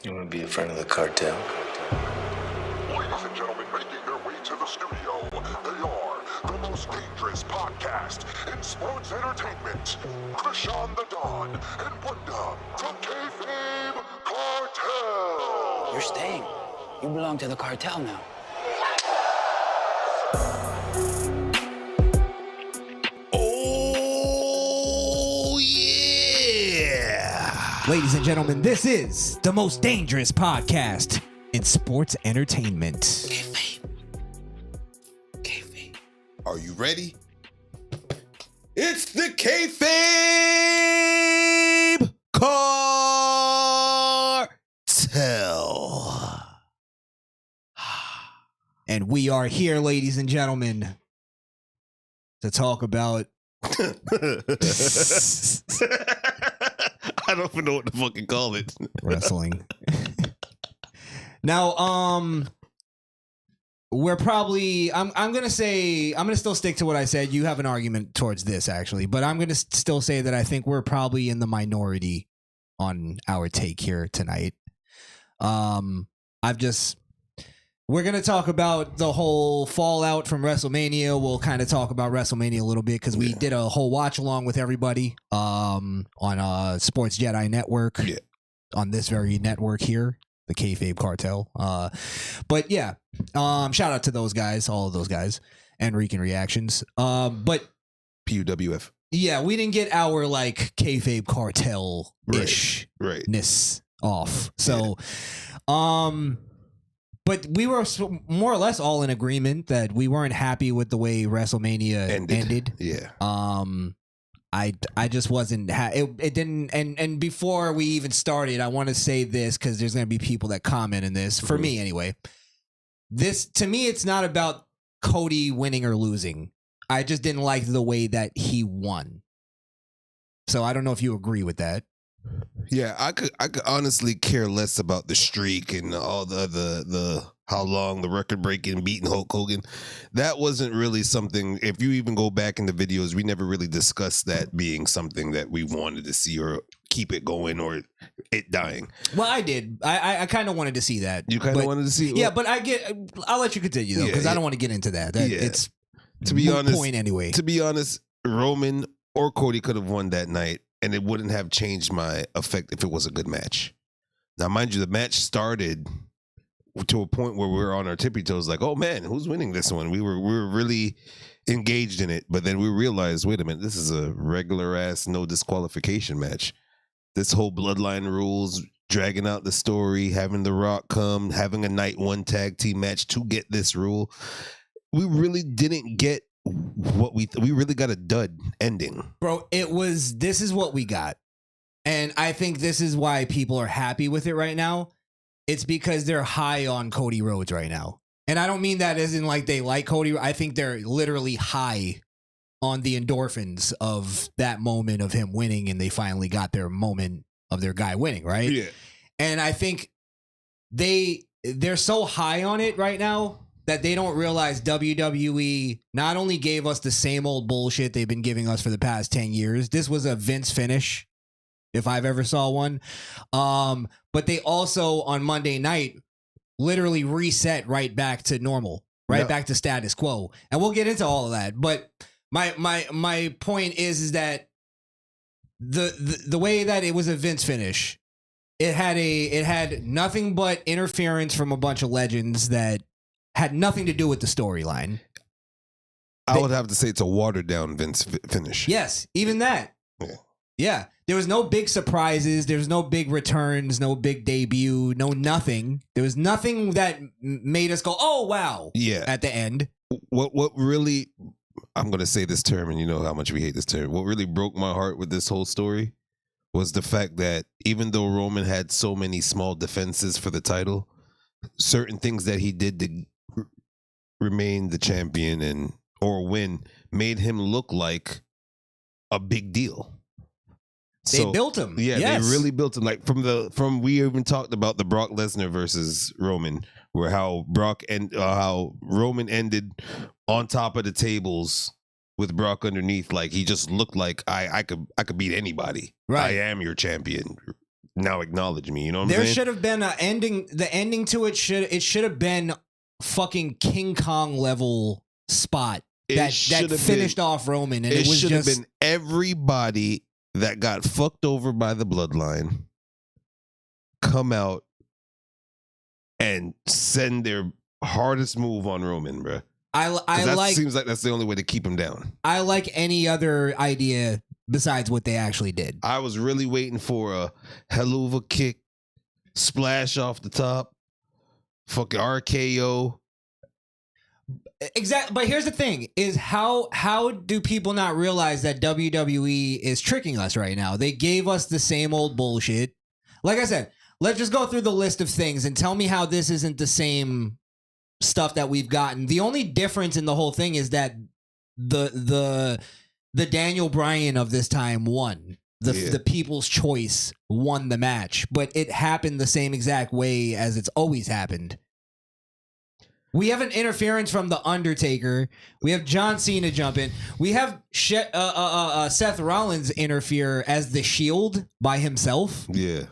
You want to be a friend of the cartel? Ladies and gentlemen, making their way to the studio, they are the most dangerous podcast in sports entertainment. Crishaun the Don and Wanda from Kayfabe Cartel. You're staying. You belong to the cartel now. Oh, yeah. Ladies and gentlemen, this is the most dangerous podcast in sports entertainment. Kayfabe. Are you ready? It's the Kayfabe Cartel. And we are here, ladies and gentlemen, to talk about I don't even know what to fucking call it. wrestling. Now, we're probably I'm gonna still stick to what I said. You have an argument towards this, actually, but I'm gonna still say that I think we're probably in the minority on our take here tonight. We're going to talk about the whole fallout from WrestleMania. We'll kind of talk about WrestleMania a little bit because we did a whole watch along with everybody on Sports Jedi Network, on this very network here, the Kayfabe Cartel. But yeah, shout out to those guys, all of those guys, and Rican Reactions. But PUWF. Yeah, we didn't get our like Kayfabe Cartel-ish-ness off. So, but we were more or less all in agreement that we weren't happy with the way WrestleMania ended. Yeah. I just wasn't. It didn't. And before we even started, I want to say this because there's going to be people that comment in this. For me, anyway. This to me, it's not about Cody winning or losing. I just didn't like the way that he won. So I don't know if you agree with that. Yeah, I could honestly care less about the streak and all the how long the record breaking beating Hulk Hogan. That wasn't really something. If you even go back in the videos, we never really discussed that being something that we wanted to see or keep it going or it dying. Well, I did. I kind of wanted to see that. You kind of wanted to see it? Yeah, but I'll let you continue though because I don't want to get into that. It's to be honest. Point anyway. To be honest, Roman or Cody could have won that night. And it wouldn't have changed my effect if it was a good match. Now, mind you, the match started to a point where we were on our tippy toes, like, "Oh man, who's winning this one?" We were really engaged in it, but then we realized, wait a minute, this is a regular ass no disqualification match. This whole bloodline rules, dragging out the story, having The Rock come, having a night one tag team match to get this rule. We really didn't get what we really got a dud ending, bro. This is what we got, and I think this is why people are happy with it right now. It's because they're high on Cody Rhodes right now, and I don't mean that as in like they like Cody. I think they're literally high on the endorphins of that moment of him winning, and they finally got their moment of their guy winning, right? Yeah, and I think they're so high on it right now that they don't realize WWE not only gave us the same old bullshit they've been giving us for the past 10 years. This was a Vince finish, if I've ever saw one. But they also, on Monday night, literally reset right back to normal, back to status quo. And we'll get into all of that. But my point is that the way that it was a Vince finish, it had nothing but interference from a bunch of legends that had nothing to do with the storyline. I would have to say it's a watered down Vince finish. Yes, even that. Yeah. There was no big surprises. There was no big returns, no big debut, no nothing. There was nothing that made us go, oh, wow. Yeah. At the end. What really, I'm going to say this term, and you know how much we hate this term. What really broke my heart with this whole story was the fact that even though Roman had so many small defenses for the title, certain things that he did to remain the champion or win made him look like a big deal. They built him. Yeah, yes. They really built him. Like from we even talked about the Brock Lesnar versus Roman, where how Roman ended on top of the tables with Brock underneath. Like he just looked like I could beat anybody. Right. I am your champion. now acknowledge me. You know what I'm There saying? should have been an ending. The ending to it should have been fucking King Kong level spot that finished off Roman, and it was should have just been everybody that got fucked over by the bloodline come out and send their hardest move on Roman, bro. Seems like that's the only way to keep him down. I like any other idea besides what they actually did. I was really waiting for a hell of a kick, splash off the top, fucking RKO. Exactly, but here's the thing: is how do people not realize that WWE is tricking us right now? They gave us the same old bullshit. Like I said, let's just go through the list of things and tell me how this isn't the same stuff that we've gotten. The only difference in the whole thing is that the Daniel Bryan of this time won. The People's Choice won the match, but it happened the same exact way as it's always happened. We have an interference from The Undertaker. We have John Cena jump in. We have Seth Rollins interfere as the Shield by himself. Yeah.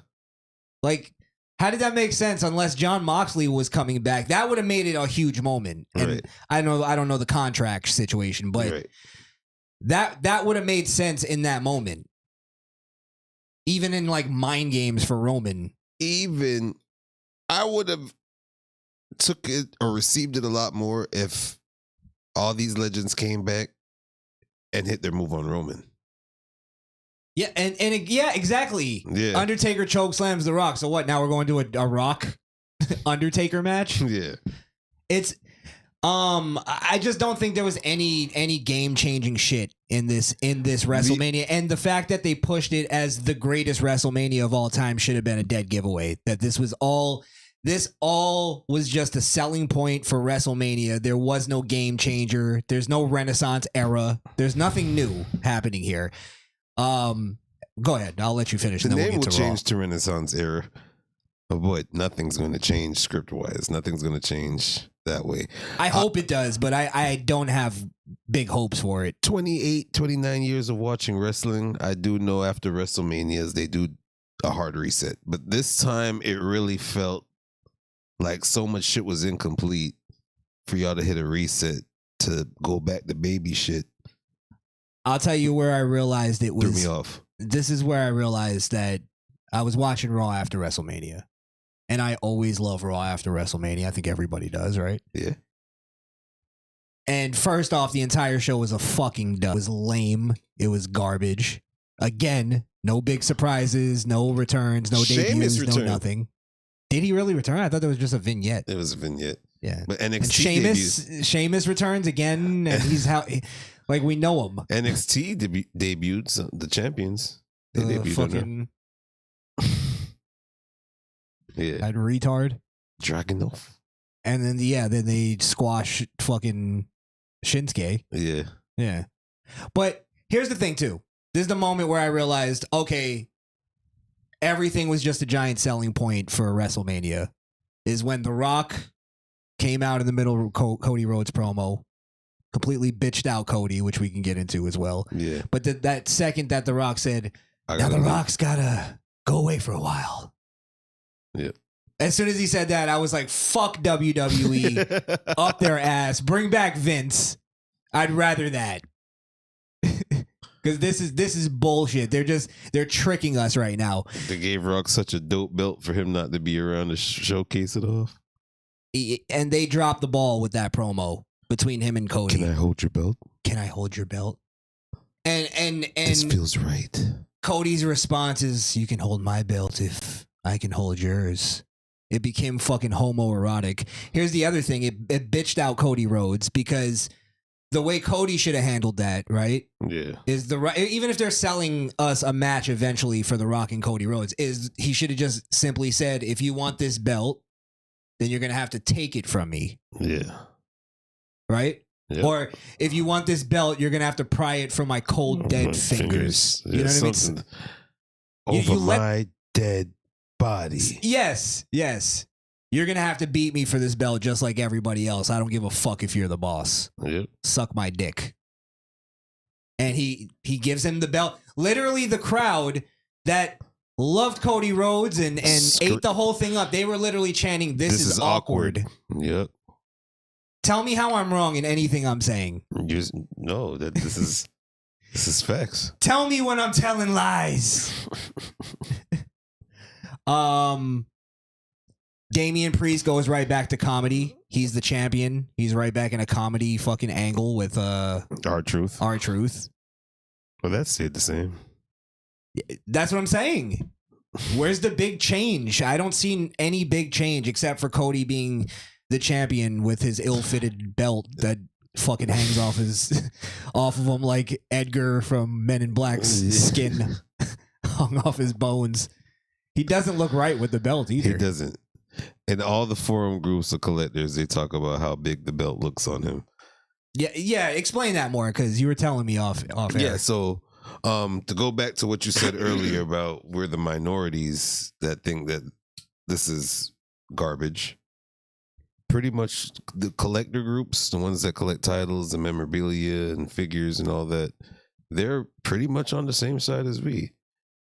Like, how did that make sense unless John Moxley was coming back? That would have made it a huge moment. And right. I don't know the contract situation, but right. that would have made sense in that moment. Even in like mind games for Roman. Even I would have took it or received it a lot more if all these legends came back and hit their move on Roman. Yeah, yeah, exactly. Yeah. Undertaker choke slams The Rock. So what? Now we're going to a Rock Undertaker match? Yeah. It's I just don't think there was any game changing shit in this WrestleMania, and the fact that they pushed it as the greatest WrestleMania of all time should have been a dead giveaway. That this all was just a selling point for WrestleMania. There was no game changer. There's no Renaissance era. There's nothing new happening here. Go ahead. I'll let you finish. The and then name we'll will get to change Raw. to Renaissance era. But nothing's going to change script-wise. Nothing's going to change that way. I hope it does, but I don't have big hopes for it. 28, 29 years of watching wrestling, I do know after WrestleManias, they do a hard reset. But this time, it really felt like so much shit was incomplete for y'all to hit a reset to go back to baby shit. I'll tell you where I realized it was. Threw me off. This is where I realized that I was watching Raw after WrestleMania. And I always love Raw after WrestleMania. I think everybody does, right? Yeah. And first off, the entire show was a fucking dud. It was lame. It was garbage. Again, no big surprises, no returns, no Sheamus debuts, no nothing. Did he really return? I thought that was just a vignette. It was a vignette. Yeah. But NXT Sheamus returns again, and he's like we know him. NXT debuted the champions. They debuted fucking yeah. that retard. Dragunov. And then then they squash fucking Shinsuke. Yeah. Yeah. But here's the thing too. This is the moment where I realized, okay, everything was just a giant selling point for WrestleMania. Is when The Rock came out in the middle of Cody Rhodes promo, completely bitched out Cody, which we can get into as well. Yeah. But that second that The Rock said, now The Rock's gotta go away for a while. Yeah. As soon as he said that, I was like, fuck WWE, up their ass, bring back Vince. I'd rather that. Because this is bullshit. They're tricking us right now. They gave Rock such a dope belt for him not to be around to showcase it off. And they dropped the ball with that promo between him and Cody. Can I hold your belt? Can I hold your belt? And this feels right. Cody's response is, you can hold my belt if I can hold yours. It became fucking homoerotic. Here's the other thing. It bitched out Cody Rhodes because the way Cody should have handled that, right? Yeah. Is even if they're selling us a match eventually for The Rock and Cody Rhodes, is he should have just simply said, if you want this belt, then you're going to have to take it from me. Yeah. Right? Yep. Or if you want this belt, you're going to have to pry it from my cold, dead fingers. Yeah, you know what I mean? Over my dead body. Yes. You're going to have to beat me for this belt just like everybody else. I don't give a fuck if you're the boss. Yep. Suck my dick. And he gives him the belt. Literally the crowd that loved Cody Rhodes and ate the whole thing up. They were literally chanting, "This is awkward." Yep. Tell me how I'm wrong in anything I'm saying. No, this is facts. Tell me when I'm telling lies. Damian Priest goes right back to comedy. He's the champion. He's right back in a comedy fucking angle with R-Truth. R-Truth. Well, that stayed the same. That's what I'm saying. Where's the big change? I don't see any big change except for Cody being the champion with his ill-fitted belt that fucking hangs off of him like Edgar from Men in Black's skin hung off his bones. He doesn't look right with the belt either. He doesn't. In all the forum groups of collectors, they talk about how big the belt looks on him. Yeah. Explain that more, because you were telling me off air. Yeah. So, to go back to what you said earlier about we're the minorities that think that this is garbage. Pretty much the collector groups, the ones that collect titles and memorabilia and figures and all that, they're pretty much on the same side as we,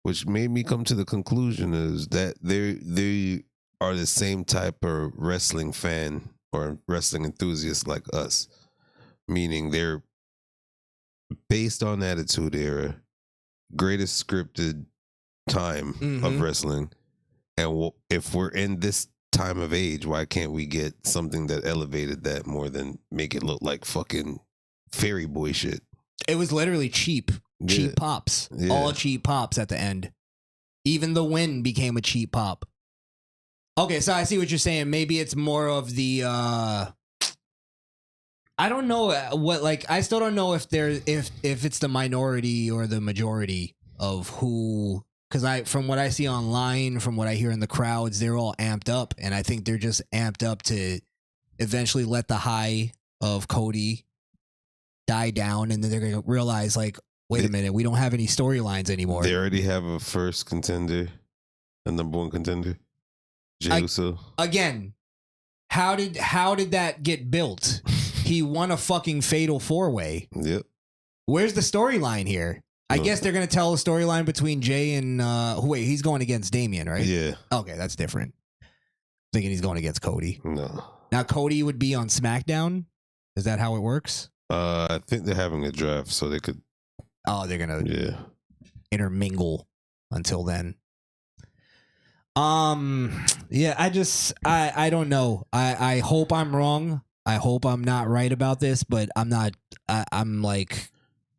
which made me come to the conclusion is that they are the same type of wrestling fan or wrestling enthusiast like us, meaning they're based on Attitude Era, greatest scripted time of wrestling, and if we're in this time of age, why can't we get something that elevated that more than make it look like fucking fairy boy shit? It was literally cheap pops, all cheap pops at the end. Even the win became a cheap pop. Okay, so I see what you're saying. Maybe it's more of the I don't know what, like, I still don't know if it's the minority or the majority of who, because from what I see online, from what I hear in the crowds, they're all amped up, and I think they're just amped up to eventually let the high of Cody die down, and then they're going to realize, like, wait a minute, we don't have any storylines anymore. They already have a first contender, a number one contender, Jey Uso. Again, how did that get built? He won a fucking fatal 4-way. Yep. Where's the storyline here? I guess they're going to tell a storyline between Jay and wait, he's going against Damian, right? Yeah. Okay, that's different. Thinking he's going against Cody. No. Now Cody would be on SmackDown. Is that how it works? I think they're having a draft, so they could. Oh, they're gonna intermingle until then. Yeah, I don't know. I hope I'm wrong. I hope I'm not right about this, but I'm not. I'm like,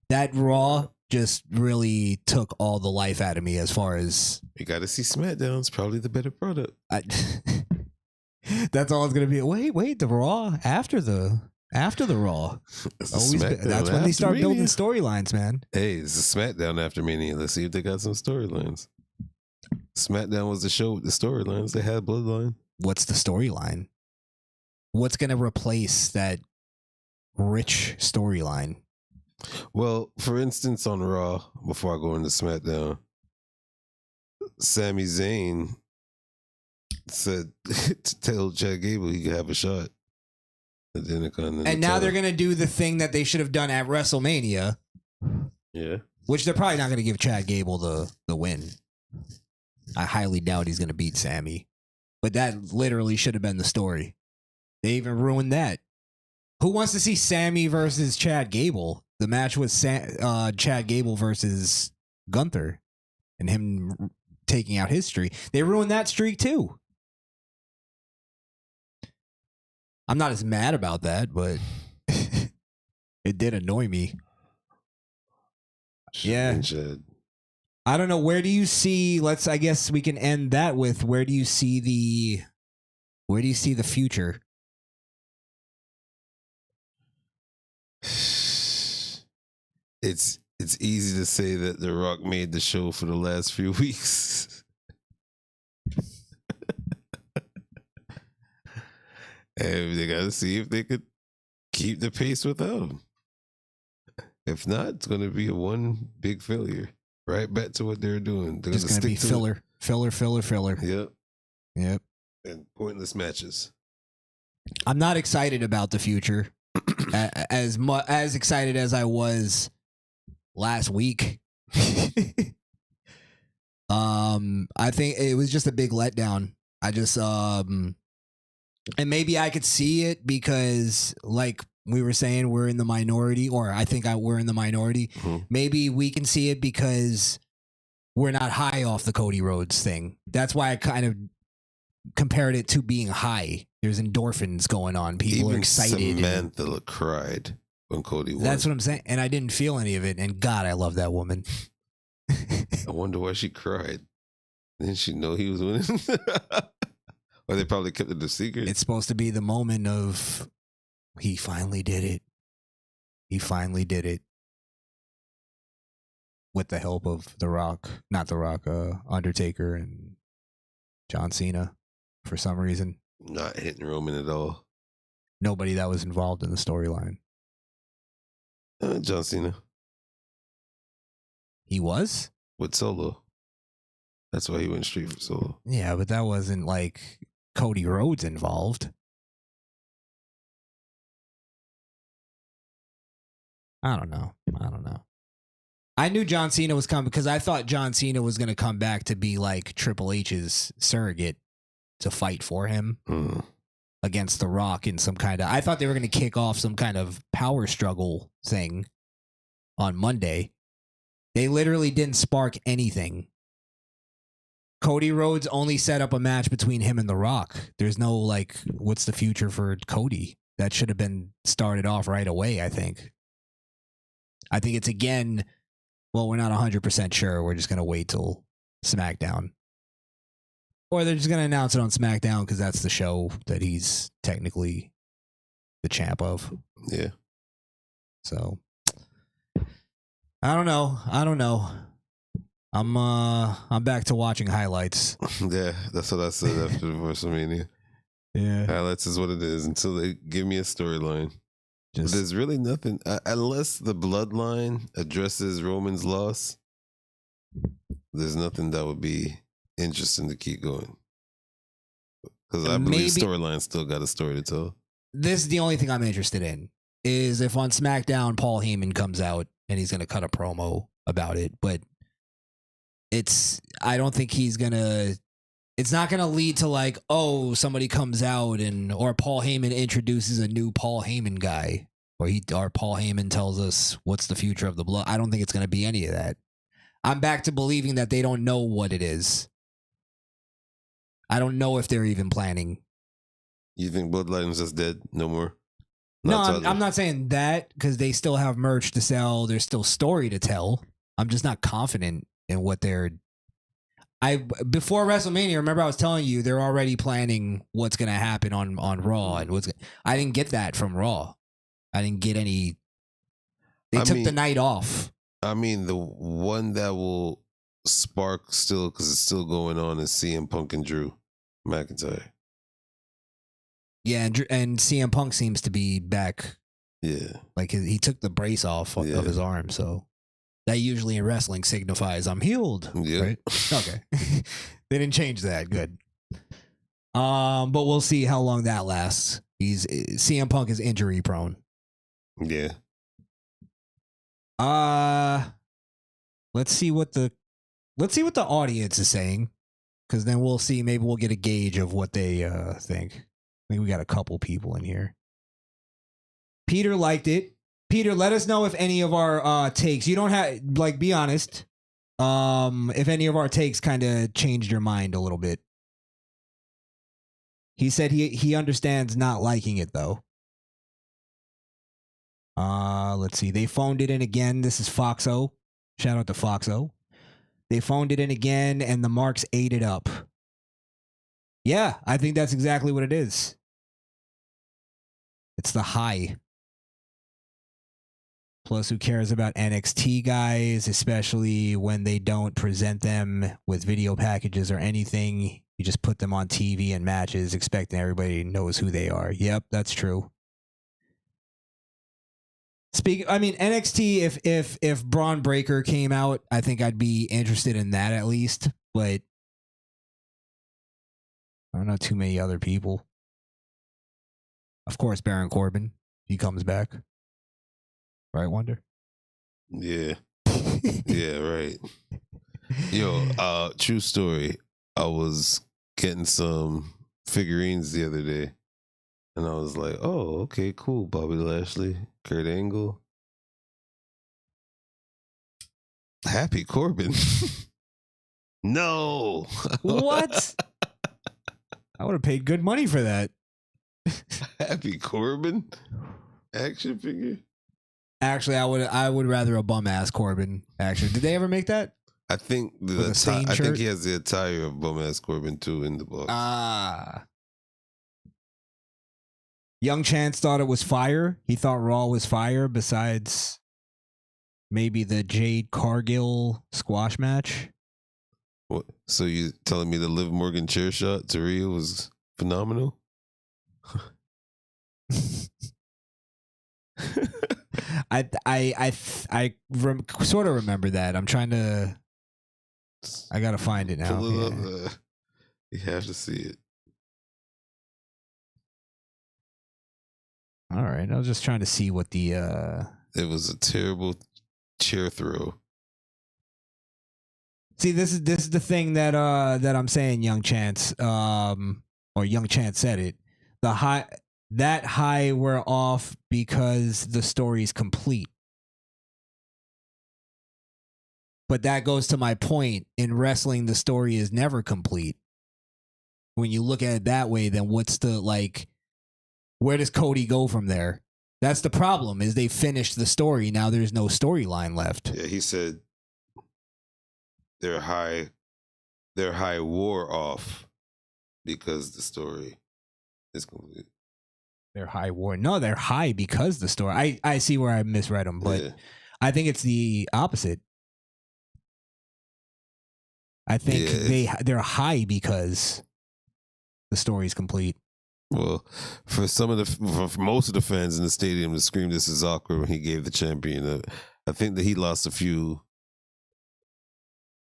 that Raw just really took all the life out of me as far as. You got to see SmackDown's probably the better product. That's all it's gonna be. Wait, the Raw after the Raw. That's when they start building storylines, man. Hey, it's a SmackDown after Mania. Let's see if they got some storylines. SmackDown was the show with the storylines. They had Bloodline. What's the storyline? What's gonna replace that rich storyline? Well, for instance, on Raw, before I go into SmackDown, Sami Zayn said to tell Chad Gable he could have a shot at the Intercontinental. And now they're going to do the thing that they should have done at WrestleMania. Yeah. Which they're probably not going to give Chad Gable the win. I highly doubt he's going to beat Sammy. But that literally should have been the story. They even ruined that. Who wants to see Sammy versus Chad Gable? The match was Chad Gable versus Gunther. And him taking out his streak. They ruined that streak too. I'm not as mad about that, but it did annoy me. Yeah. I don't know. Where do you see, I guess we can end that with, where do you see the future? It's easy to say that The Rock made the show for the last few weeks. And they got to see if they could keep the pace without him. If not, it's going to be a one big failure. Right back to what they're doing. They're just going to be filler. Yep. And pointless matches. I'm not excited about the future. as excited as I was last week. I think it was just a big letdown. I just and maybe I could see it because, like we were saying, we're in the minority, or I think we're in the minority. Mhm. Maybe we can see it because we're not high off the Cody Rhodes thing. That's why I kind of compared it to being high. There's endorphins going on. People are excited. Samantha cried when Cody won. That's what I'm saying. And I didn't feel any of it. And God, I love that woman. I wonder why she cried. Didn't she know he was winning? Or they probably kept it a secret? It's supposed to be the moment of he finally did it. He finally did it. With the help of The Rock. Not The Rock, Undertaker and John Cena for some reason. Not hitting Roman at all. Nobody that was involved in the storyline. John Cena. He was? With Solo. That's why he went straight for Solo. Yeah, but that wasn't like Cody Rhodes involved. I don't know. I knew John Cena was coming because I thought John Cena was going to come back to be like Triple H's surrogate to fight for him against The Rock in some kind of... I thought they were going to kick off some kind of power struggle thing on Monday. They literally didn't spark anything. Cody Rhodes only set up a match between him and The Rock. There's no, like, what's the future for Cody? That should have been started off right away, I think. I think it's, again, well, we're not 100% sure. We're just going to wait till SmackDown. Or they're just going to announce it on SmackDown because that's the show that he's technically the champ of. Yeah. So, I don't know. I'm back to watching highlights. Yeah, that's what I said after WrestleMania. Yeah. Highlights is what it is until they give me a storyline. There's really nothing, unless the bloodline addresses Roman's loss, there's nothing that would be interesting to keep going. Because I believe storyline still got a story to tell. This is the only thing I'm interested in, is if on SmackDown Paul Heyman comes out and he's going to cut a promo about it. But I don't think he's going to... It's not going to lead to like, oh, somebody comes out or Paul Heyman introduces a new Paul Heyman guy, or Paul Heyman tells us what's the future of the blood. I don't think it's going to be any of that. I'm back to believing that they don't know what it is. I don't know if they're even planning. You think Bloodline's just dead? No more? No, I'm not saying that because they still have merch to sell. There's still story to tell. I'm just not confident in what they're... Before WrestleMania, remember I was telling you they're already planning what's going to happen on Raw, and I didn't get that from Raw. I didn't get any. They took the night off. I mean, the one that will spark still because it's still going on is CM Punk and Drew McIntyre. Yeah, and CM Punk seems to be back. Yeah, like he took the brace off of his arm, so. That usually in wrestling signifies I'm healed. Yeah. Right? Okay. They didn't change that. Good. But we'll see how long that lasts. CM Punk is injury prone. Yeah. Let's see what the audience is saying. Because then we'll see. Maybe we'll get a gauge of what they think. I think we got a couple people in here. Peter liked it. Peter, let us know if any of our takes, you don't have, like, be honest, if any of our takes kind of changed your mind a little bit. He said he understands not liking it, though. Let's see. They phoned it in again. This is Foxo. Shout out to Foxo. They phoned it in again, and the marks ate it up. Yeah, I think that's exactly what it is. It's the high. Plus, who cares about NXT guys, especially when they don't present them with video packages or anything? You just put them on TV and matches, expecting everybody knows who they are. Yep, that's true. NXT, if Braun Breaker came out, I think I'd be interested in that at least. But I don't know too many other people. Of course, Baron Corbin, he comes back. Right, Wonder? Yeah. Yeah, right. Yo, true story. I was getting some figurines the other day, and I was like, "Oh, okay, cool." Bobby Lashley, Kurt Angle, Happy Corbin. No, What? I would have paid good money for that. Happy Corbin action figure. Actually, I would rather a bum ass Corbin. Actually, did they ever make that? I think With a stained I think shirt? he has the attire of bum ass Corbin too in the box. Young Chance thought it was fire. He thought Raw was fire. Besides, maybe the Jade Cargill squash match. What? So you telling me the Liv Morgan chair shot to Rhea was phenomenal? Sort of remember that. I'm trying to. I gotta find it now. Pull it up. You have to see it. All right, I was just trying to see what the. It was a terrible chair throw. See, this is the thing that I'm saying, Young Chance, or Young Chance said it. That high we're off because the story's complete. But that goes to my point. In wrestling, the story is never complete. When you look at it that way, then what's the, like, where does Cody go from there? That's the problem, is they finished the story. Now there's no storyline left. Yeah, he said their high wore off because the story is complete. Their high war. No, they're high because the story. I see where I misread them, but Yeah. I think it's the opposite. I think they're high because the story's complete. Well, for most of the fans in the stadium to scream "This is awkward" when he gave the champion, I think that he lost a few,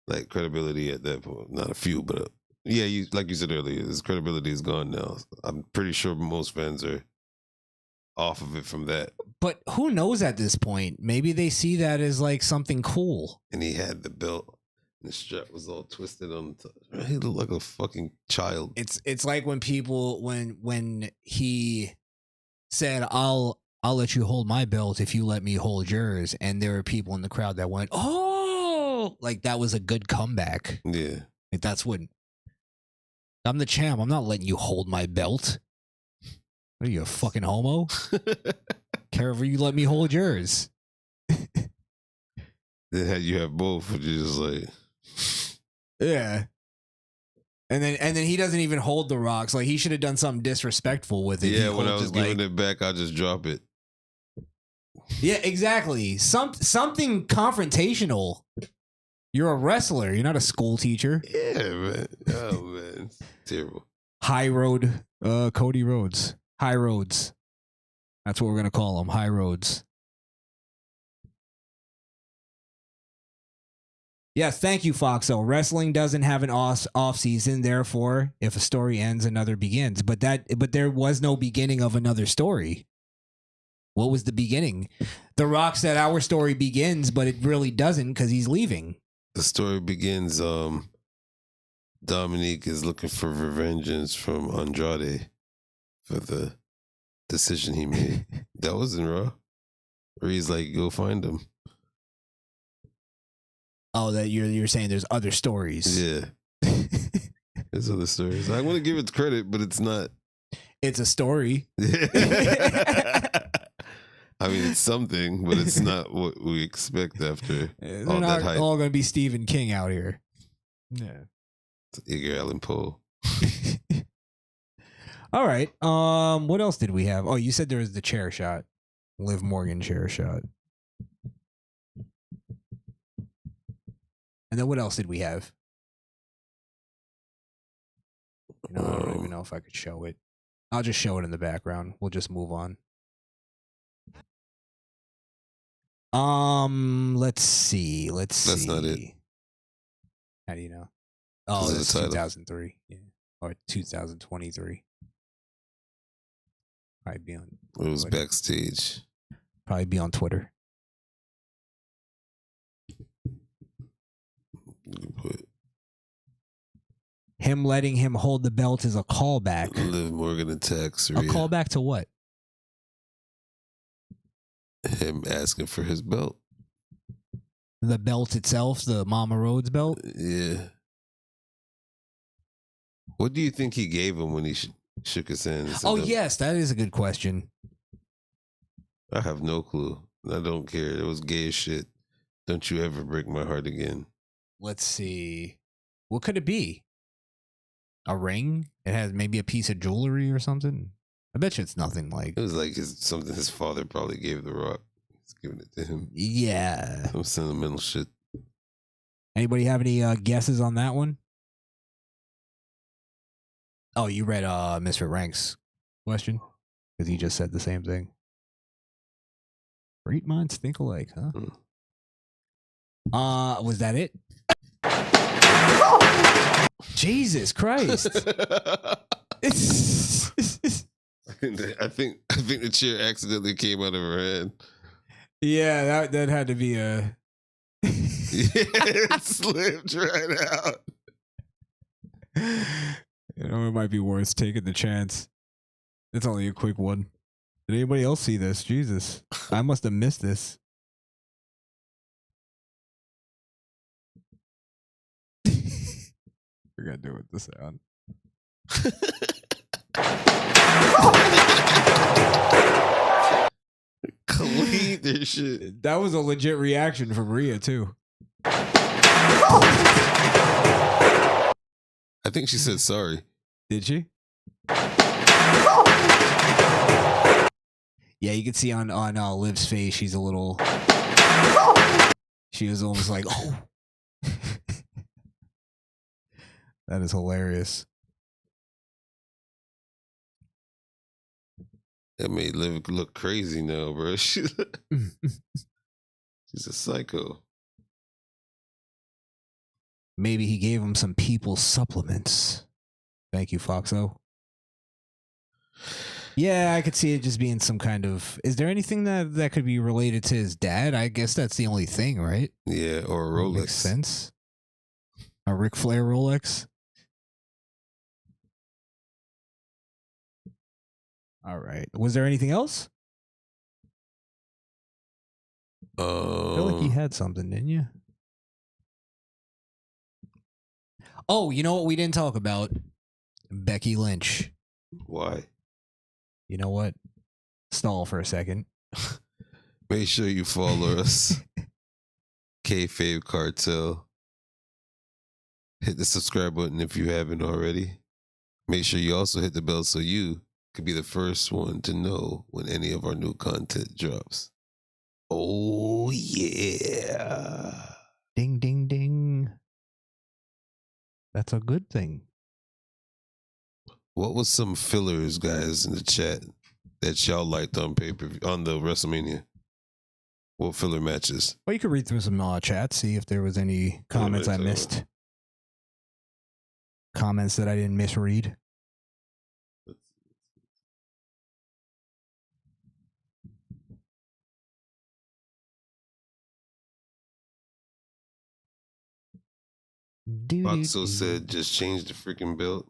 like, credibility at that point. Not a few, but yeah, like you said earlier, his credibility is gone now. I'm pretty sure most fans are off of it from that. But who knows at this point? Maybe they see that as like something cool. And he had the belt. The strap was all twisted on the top. He looked like a fucking child. It's like when people when he said, I'll let you hold my belt if you let me hold yours, and there were people in the crowd that went, oh, like that was a good comeback. Yeah. Like that's what I'm the champ. I'm not letting you hold my belt. What are you, a fucking homo? Care if you let me hold yours. Then you have both, which is just like, yeah. And then he doesn't even hold the rocks. Like he should have done something disrespectful with it. yeah, when I was giving it back, I'll just drop it. Yeah, exactly. Something confrontational. You're a wrestler. You're not a school teacher. Yeah, man. Oh man, it's terrible. High Road, Cody Rhodes. High Roads. That's what we're gonna call them. High Roads. Yes, thank you, Foxo. Wrestling doesn't have an off season, therefore, if a story ends, another begins. But there was no beginning of another story. What was the beginning? The Rock said our story begins, but it really doesn't because he's leaving. The story begins. Dominique is looking for revengeance from Andrade for the decision he made. That wasn't Raw. Where he's like, go find him. Oh, that you're saying there's other stories. Yeah. There's other stories. I want to give it credit, but it's not. It's a story. I mean, it's something, but it's not what we expect after They're all not that hype. all going to be Stephen King out here. Yeah. Edgar Allan Poe. All right. What else did we have? Oh, you said there was the chair shot. Liv Morgan chair shot. And then what else did we have? I don't even know if I could show it. I'll just show it in the background. We'll just move on. Let's see. That's not it. How do you know? Oh, This that's is the title. 2003. Yeah. Or 2023. Probably be on. It was Twitter. backstage. Probably be on Twitter. You can put Him letting him hold the belt is a callback. Liv Morgan attacks A Rhea. callback to what? Him asking for his belt. The belt itself, the Mama Rhodes belt? Yeah. What do you think he gave him when he shook his hand? Oh, yes, that is a good question. I have no clue. I don't care. It was gay as shit. Don't you ever break my heart again. Let's see. What could it be? A ring? It has maybe a piece of jewelry or something? I bet you it's nothing like... It was like something his father probably gave The Rock. He's giving it to him. Yeah. Some sentimental shit. Anybody have any guesses on that one? Oh, you read Mr. Rank's question? Because he just said the same thing. Great minds think alike, huh? Was that it? Jesus Christ. I think the chair accidentally came out of her head. Yeah, that had to be a... It slipped right out. You know, it might be worth taking the chance. It's only a quick one. Did anybody else see this? Jesus. I must have missed this. We're going to do it with the sound. Clean this shit. That was a legit reaction from Rhea, too. I think she said sorry. Did she? Yeah, you can see on Liv's face, she's a little... She was almost like, oh. That is hilarious. That made Liv look crazy now, bro. She's a psycho. Maybe he gave him some people's supplements. Thank you, Foxo. Yeah, I could see it just being some kind of... Is there anything that could be related to his dad? I guess that's the only thing, right? Yeah, or a Rolex. Makes sense. A Ric Flair Rolex? All right. Was there anything else? I feel like you had something, didn't you? Oh, you know what we didn't talk about? Becky Lynch. Why? You know what? Stall for a second. Make sure you follow us. Kayfabe Cartel. Hit the subscribe button if you haven't already. Make sure you also hit the bell so you could be the first one to know when any of our new content drops. Oh, yeah. Ding, ding, ding. That's a good thing. What was some fillers, guys, in the chat that y'all liked on on the WrestleMania? What filler matches? Well, you could read through some chat, see if there was any comments I missed. Comments that I didn't misread. Foxo said, just change the freaking belt.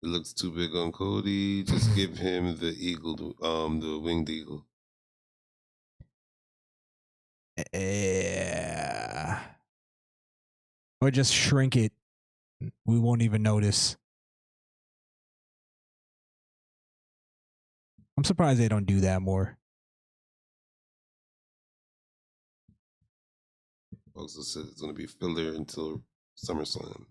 It looks too big on Cody. Just give him the eagle, the winged eagle. Yeah. Or just shrink it. We won't even notice. I'm surprised they don't do that more. Also said it's going to be filler until SummerSlam.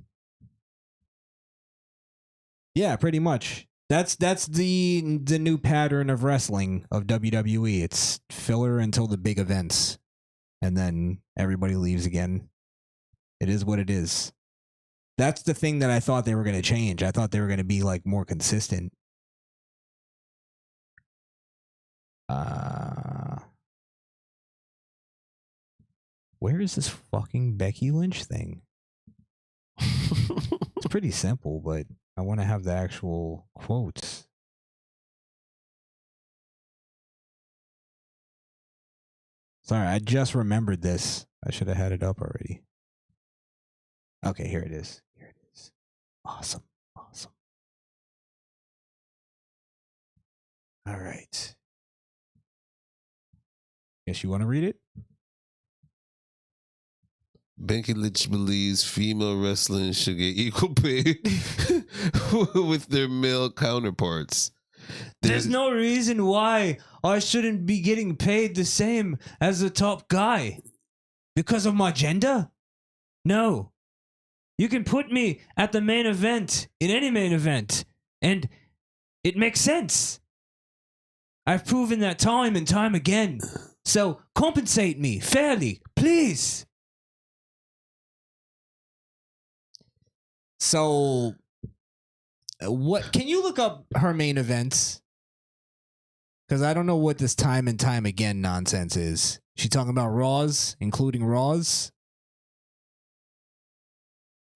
Yeah, pretty much. That's the new pattern of wrestling of WWE. It's filler until the big events, and then everybody leaves again. It is what it is. That's the thing that I thought they were going to change. I thought they were going to be like more consistent. Where is this fucking Becky Lynch thing? It's pretty simple, but I want to have the actual quotes. Sorry, I just remembered this. I should have had it up already. Okay, here it is. Here it is. Awesome. Awesome. All right. Guess you want to read it? Becky Lynch believes female wrestling should get equal pay with their male counterparts. There's no reason why I shouldn't be getting paid the same as the top guy. Because of my gender? No. You can put me at the main event, in any main event, and it makes sense. I've proven that time and time again. So compensate me fairly, please. So, what can you look up her main events? Because I don't know what this time and time again nonsense is. She talking about Raws, including Raws?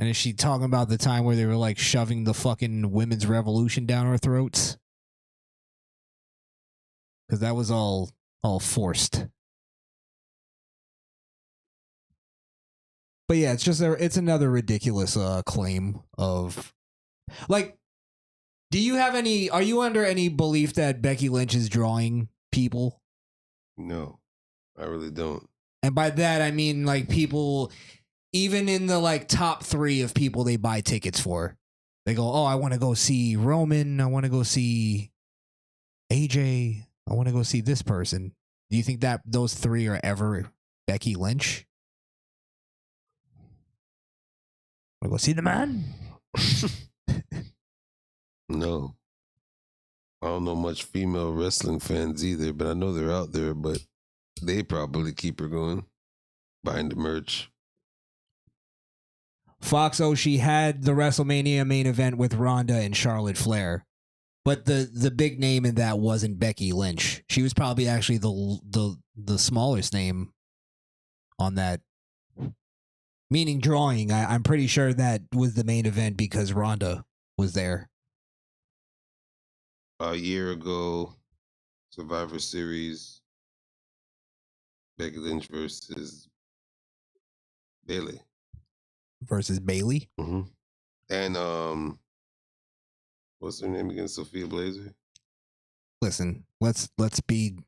And is she talking about the time where they were like shoving the fucking women's revolution down our throats? Because that was all forced. But yeah, it's another ridiculous claim of, like, are you under any belief that Becky Lynch is drawing people? No, I really don't. And by that, I mean, like, people, even in the, like, top 3 of people they buy tickets for. They go, oh, I want to go see Roman. I want to go see AJ. I want to go see this person. Do you think that those 3 are ever Becky Lynch? Want to go see the man? No. I don't know much female wrestling fans either, but I know they're out there, but they probably keep her going, buying the merch. Foxo, she had the WrestleMania main event with Ronda and Charlotte Flair. But the big name in that wasn't Becky Lynch. She was probably actually the smallest name on that. Meaning drawing. I'm pretty sure that was the main event because Ronda was there. A year ago, Survivor Series, Becky Lynch versus Bailey. Versus Bailey? Mm-hmm. And what's her name again? Sophia Blazer. Listen, let's be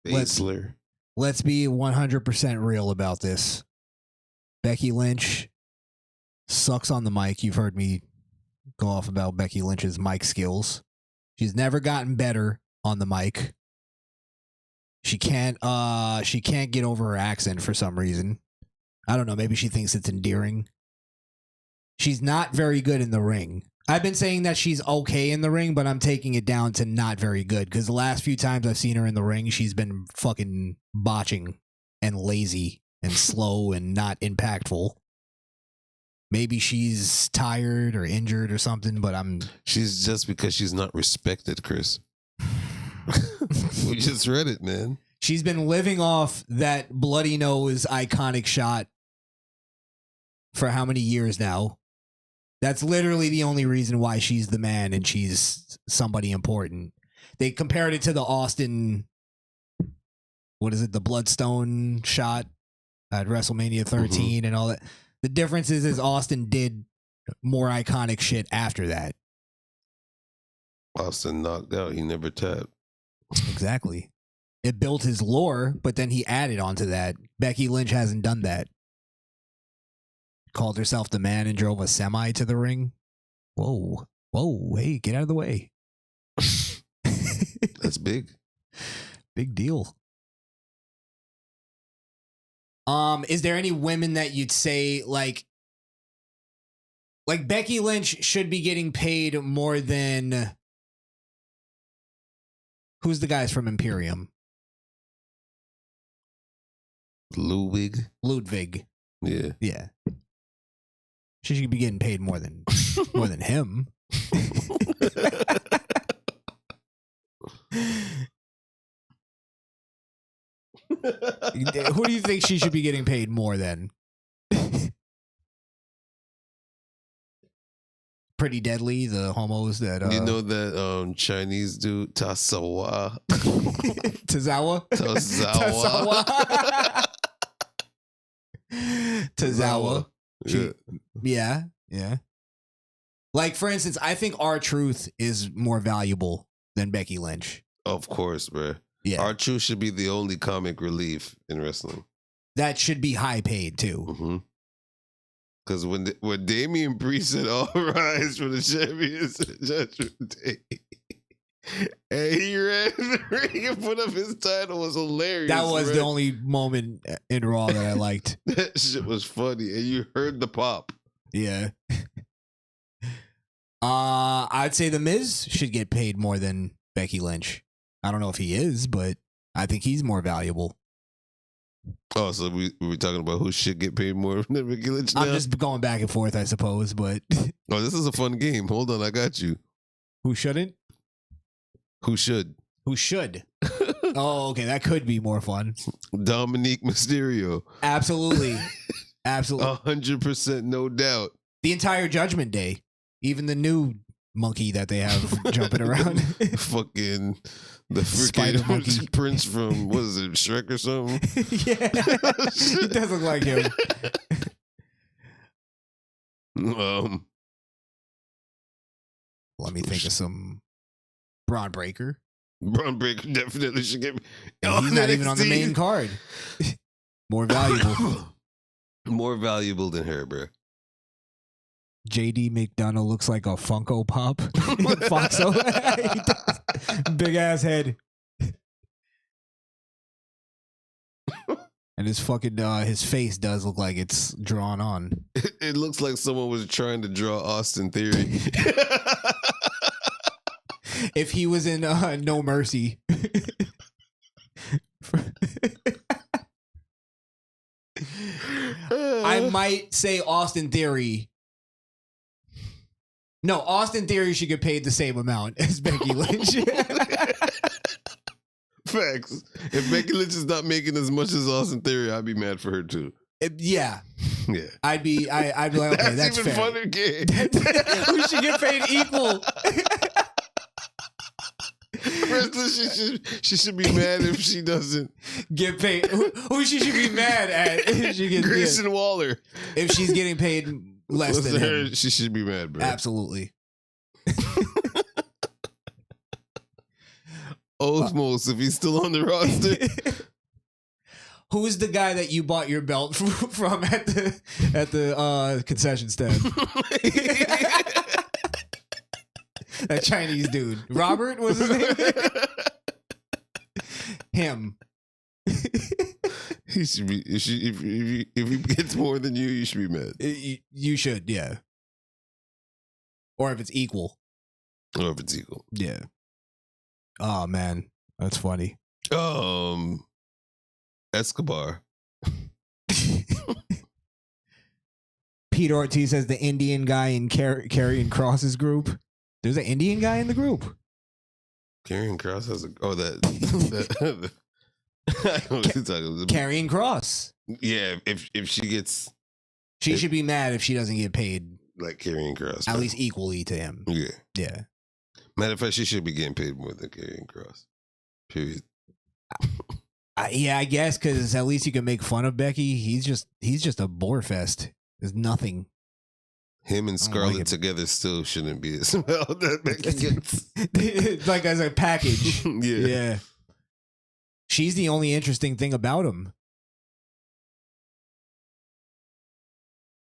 Baszler. Let's be 100% real about this. Becky Lynch sucks on the mic. You've heard me go off about Becky Lynch's mic skills. She's never gotten better on the mic. She can't get over her accent for some reason. I don't know, maybe she thinks it's endearing. She's not very good in the ring. I've been saying that she's okay in the ring, but I'm taking it down to not very good because the last few times I've seen her in the ring, she's been fucking botching and lazy and slow and not impactful. Maybe she's tired or injured or something, but She's just because she's not respected, Chris. We just read it, man. She's been living off that bloody nose iconic shot for how many years now? That's literally the only reason why she's the man and she's somebody important. They compared it to the Austin, the Bloodstone shot at WrestleMania 13 and all that. The difference is Austin did more iconic shit after that. Austin knocked out. He never tapped. Exactly. It built his lore, but then he added onto that. Becky Lynch hasn't done that. Called herself the man and drove a semi to the ring. Whoa. Hey, get out of the way. That's big. Big deal. Is there any women that you'd say like Becky Lynch should be getting paid more than who's the guys from Imperium? Ludwig. Yeah. She should be getting paid more than him. Who do you think she should be getting paid more than? Pretty Deadly, the homos that you know that Chinese dude Tazawa. Tazawa. Tazawa. Tazawa. Yeah. Like, for instance, I think R-Truth is more valuable than Becky Lynch. Of course, bro. Yeah. R-Truth should be the only comic relief in wrestling. That should be high paid, too. Mm-hmm. Because when Damian Priest said, "All rise for the champions Judgment Day," and he ran in the ring and put up his title, was hilarious. That was the only moment in Raw that I liked. That shit was funny, and you heard the pop. Yeah. I'd say The Miz should get paid more than Becky Lynch. I don't know if he is, but I think he's more valuable. Oh, so we were talking about who should get paid more than Becky Lynch now? I'm just going back and forth, I suppose, but... Oh, this is a fun game. Hold on, I got you. Who shouldn't? Who should? Who should? Oh, okay, that could be more fun. Dominique Mysterio. Absolutely. 100%, no doubt. The entire Judgment Day. Even the new monkey that they have jumping around. Fucking the Spider monkey. freaking prince from, what is it, Shrek or something? Yeah. He does look like him. Let me think of some. Braun Breaker. Braun Breaker definitely should get. He's not even on the main card. More valuable. More valuable than her, bro. JD McDonough looks like a Funko Pop. Foxo. Big ass head. And his fucking his face does look like it's drawn on. It looks like someone was trying to draw Austin Theory. If he was in No Mercy. I might say Austin Theory. No, Austin Theory should get paid the same amount as Becky Lynch. Facts. If Becky Lynch is not making as much as Austin Theory, I'd be mad for her too. Yeah. Yeah. I'd be like, okay, that's even fair. funner game. We should get paid equal. She should be mad if she doesn't get paid. Who she should be mad at? If she gets Grayson Waller. If she's getting paid less than her, him. she should be mad, bro. Absolutely. Osmos, if he's still on the roster. Who's the guy that you bought your belt from at the concession stand? That Chinese dude. Robert was his name? Him. He should be. If he gets more than you, you should be mad. You should, yeah. Or if it's equal. Or if it's equal. Yeah. Oh man, that's funny. Escobar. Pete Ortiz says the Indian guy in Karrion Kross's group. There's an Indian guy in the group. Karrion Kross has that I know what you're talking about. Karrion Kross. Yeah, if she gets, she should be mad if she doesn't get paid like Karrion Kross, at least equally to him. Yeah. Matter of fact, she should be getting paid more than Karrion Kross. Period. Yeah, I guess because at least you can make fun of Becky. He's just a bore fest. There's nothing. Him and Scarlett together still shouldn't be as well that Becky gets. Like as a package. Yeah. She's the only interesting thing about him.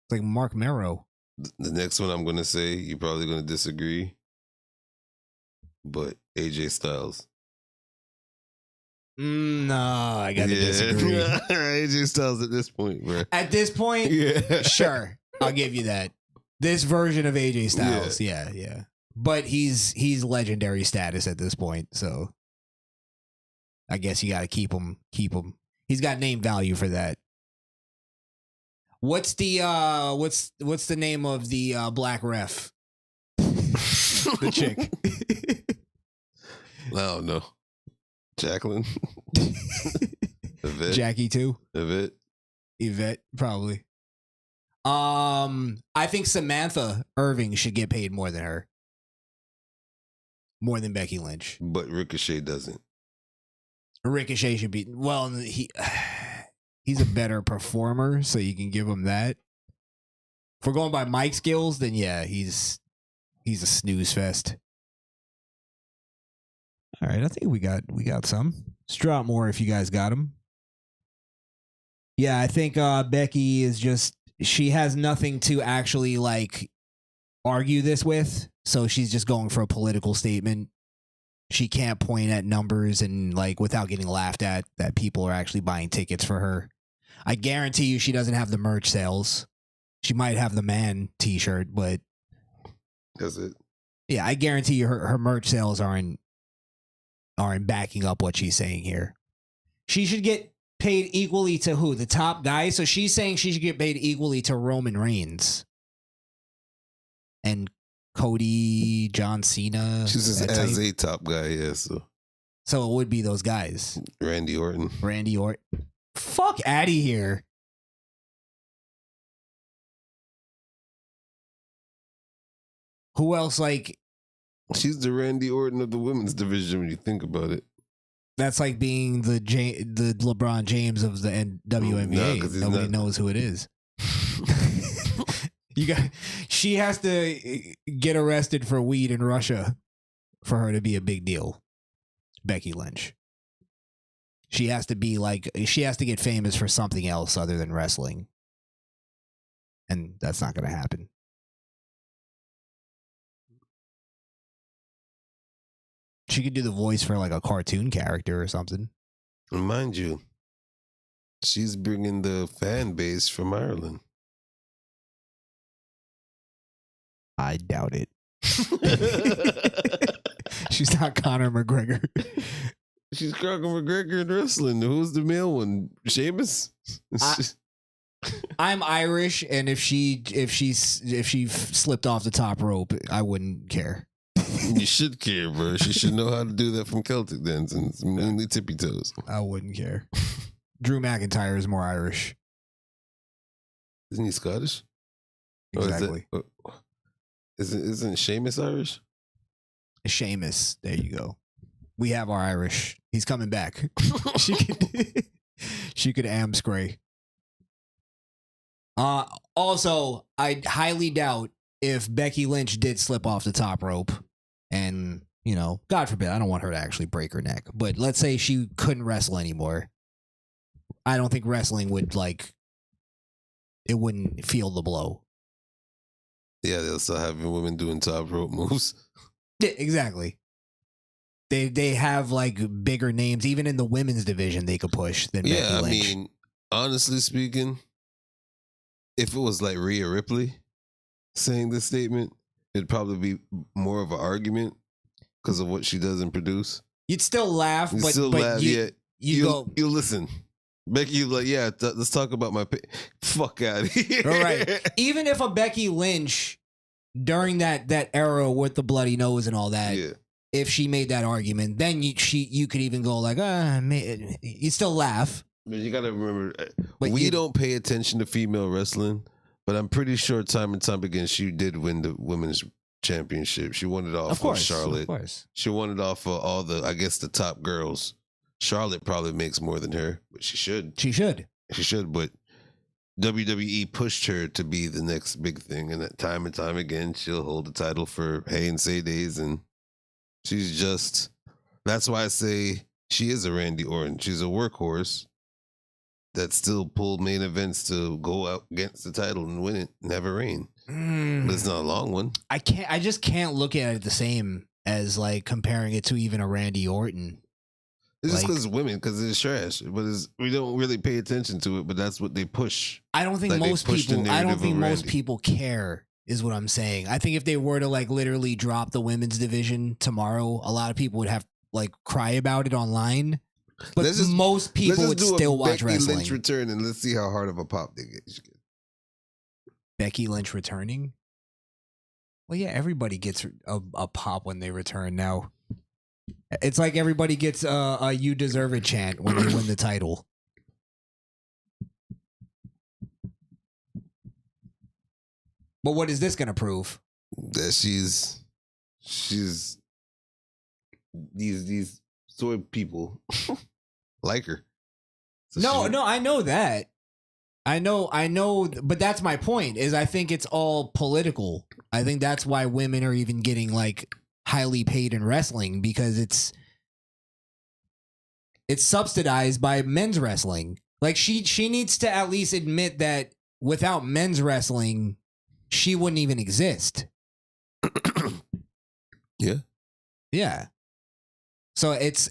It's like Mark Merrow. The next one I'm going to say, you're probably going to disagree, but AJ Styles. No, I got to disagree. AJ Styles at this point, bro. At this point, sure, I'll give you that. This version of AJ Styles, yeah. But he's legendary status at this point, so I guess you got to keep him. He's got name value for that. What's the what's the name of the black ref? The chick. I don't know. Jacqueline. Yvette. Jackie too. Yvette, probably. I think Samantha Irving should get paid more than her. More than Becky Lynch. But Ricochet doesn't. Ricochet should be, well, he's a better performer, so you can give him that. If we're going by mic skills, then yeah, he's a snooze fest. All right, I think we got some. Let's drop more if you guys got them. Yeah, I think Becky is just, she has nothing to actually like argue this with, so she's just going for a political statement. She can't point at numbers and like without getting laughed at that people are actually buying tickets for her. I guarantee you she doesn't have the merch sales. She might have the man t-shirt, but That's it. yeah, I guarantee you her merch sales aren't backing up what she's saying here. She should get paid equally to who? The top guy? So she's saying she should get paid equally to Roman Reigns and Cody, John Cena. She's just as a top guy, yeah. So it would be those guys. Randy Orton. Fuck out of here. Who else like... She's the Randy Orton of the women's division when you think about it. That's like being the LeBron James of the WNBA. Nobody knows who it is. She has to get arrested for weed in Russia for her to be a big deal. Becky Lynch. She has to get famous for something else other than wrestling. And that's not going to happen. She could do the voice for like a cartoon character or something. And mind you, she's bringing the fan base from Ireland. I doubt it. She's not Conor McGregor. She's Conor McGregor in wrestling. Who's the male one? Sheamus? I'm Irish, and if she slipped off the top rope, I wouldn't care. You should care, bro. She should know how to do that from Celtic dancing. It's mainly tippy toes. I wouldn't care. Drew McIntyre is more Irish. Isn't he Scottish? Exactly. Isn't Sheamus Irish? Sheamus. There you go. We have our Irish. He's coming back. She could amscray. Also, I highly doubt if Becky Lynch did slip off the top rope and, you know, God forbid, I don't want her to actually break her neck, but let's say she couldn't wrestle anymore. I don't think wrestling would it wouldn't feel the blow. Yeah, they'll still have women doing top rope moves. Yeah, exactly. They have like bigger names, even in the women's division they could push than Becky Lynch. I mean, honestly speaking, if it was like Rhea Ripley saying this statement, it'd probably be more of an argument because of what she doesn't produce. You'd still laugh, but you listen. Becky, you like, yeah, let's talk about my fuck out of here. All right. Even if a Becky Lynch during that era with the bloody nose and all that, if she made that argument, then you could even go like, you still laugh. But you got to remember, we don't pay attention to female wrestling. But I'm pretty sure time and time again, she did win the women's championship. She won it off of Charlotte. Of course. She won it off of all the, I guess, the top girls. Charlotte probably makes more than her, but she should. She should, but WWE pushed her to be the next big thing. And time again, she'll hold the title for Hay and Say days. And she's just, that's why I say she is a Randy Orton. She's a workhorse that still pulled main events to go out against the title and win it and have a reign. But it's not a long one. I just can't look at it the same as like comparing it to even a Randy Orton. It's just because it's women, because it's trash. But we don't really pay attention to it, but that's what they push. I don't think most people care, is what I'm saying. I think if they were to like literally drop the women's division tomorrow, a lot of people would have like cry about it online. But most people would still watch wrestling. Becky Lynch return and let's see how hard of a pop they get. Becky Lynch returning? Well, yeah, everybody gets a pop when they return now. It's like everybody gets a "You Deserve It" chant when they win the title. But what is this going to prove? That she's these soy people like her. So no, I know that. I know, but that's my point. Is I think it's all political. I think that's why women are even getting like highly paid in wrestling because it's subsidized by men's wrestling. Like she needs to at least admit that without men's wrestling, she wouldn't even exist. Yeah. Yeah. So it's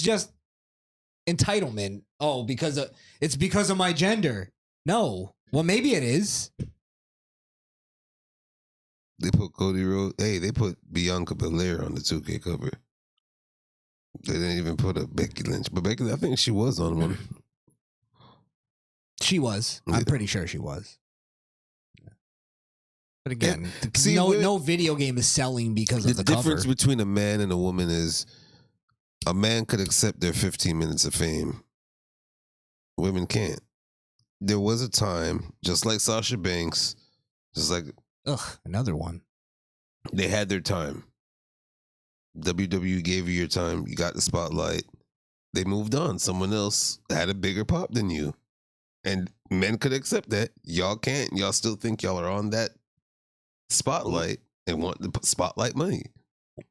just entitlement. Oh, it's because of my gender. No. Well, maybe it is. They put Cody Rhodes. Hey, they put Bianca Belair on the 2K cover. They didn't even put a Becky Lynch, but Becky, I think she was on one. She was. I'm pretty sure she was. But again, see, no video game is selling because of the difference cover. between a man and a woman is a man could accept their 15 minutes of fame. Women can't. There was a time, just like Sasha Banks, just like another one. They had their time. WWE gave you your time. You got the spotlight. They moved on. Someone else had a bigger pop than you. And men could accept that. Y'all can't. Y'all still think y'all are on that spotlight and want the spotlight money.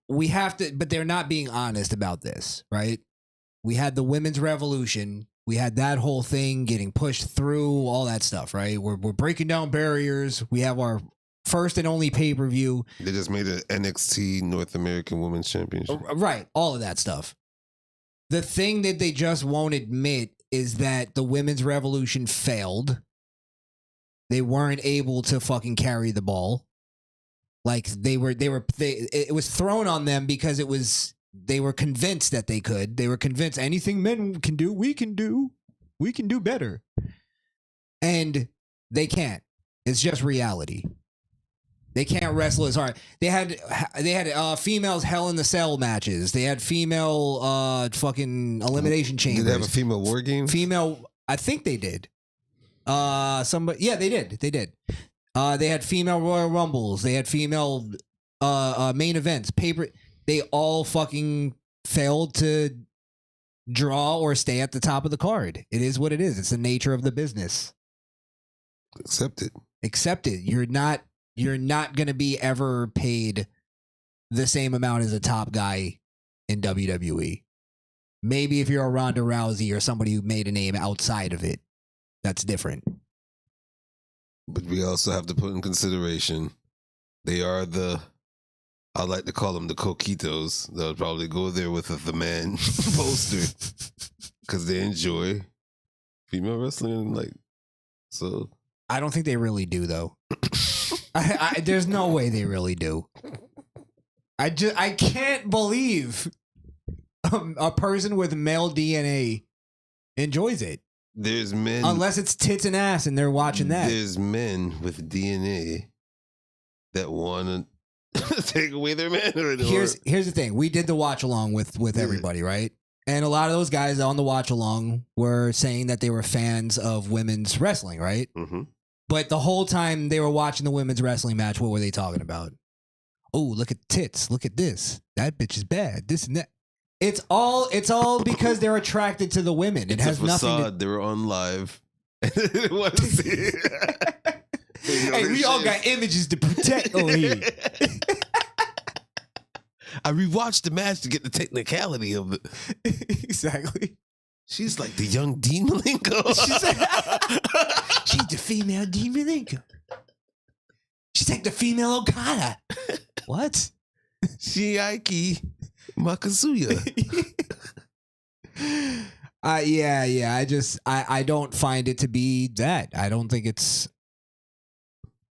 We have to, but they're not being honest about this, right? We had the women's revolution. We had that whole thing getting pushed through, all that stuff, right? We're breaking down barriers. We have our first and only pay-per-view. They just made an NXT North American Women's Championship. Right. All of that stuff. The thing that they just won't admit is that the women's revolution failed. They weren't able to fucking carry the ball. Like it was thrown on them because they were convinced that they could. They were convinced anything men can do, we can do. We can do better. And they can't. It's just reality. They can't wrestle as hard. They had females Hell in the Cell matches. They had female fucking elimination chambers. Did they have a female war game? I think they did. Yeah, they did. They had female Royal Rumbles. They had female main events. They all fucking failed to draw or stay at the top of the card. It is what it is. It's the nature of the business. Accept it. You're not going to be ever paid the same amount as a top guy in WWE. Maybe if you're a Ronda Rousey or somebody who made a name outside of it, that's different. But we also have to put in consideration, they are I like to call them the coquitos. They'll probably go there with the man poster because they enjoy female wrestling. So I don't think they really do, though. There's no way they really do. I can't believe a person with male DNA enjoys it. There's men, unless it's tits and ass, and they're watching that. There's men with DNA that want to take away their manhood. Here's the thing: we did the watch along with everybody, right? And a lot of those guys on the watch along were saying that they were fans of women's wrestling, right? Mm-hmm. But the whole time they were watching the women's wrestling match, what were they talking about? Oh, look at tits! Look at this. That bitch is bad. This and that. It's all because they're attracted to the women. It has nothing to... They were on live. They want to see it. Hey, we all got images to protect over here. I rewatched the match to get the technicality of it. Exactly. She's like the young Dean Malenko. She's the female Dean Malenko. She's like the female Okada. What? Shiaki Makazuya. Yeah. I don't find it to be that. I don't think it's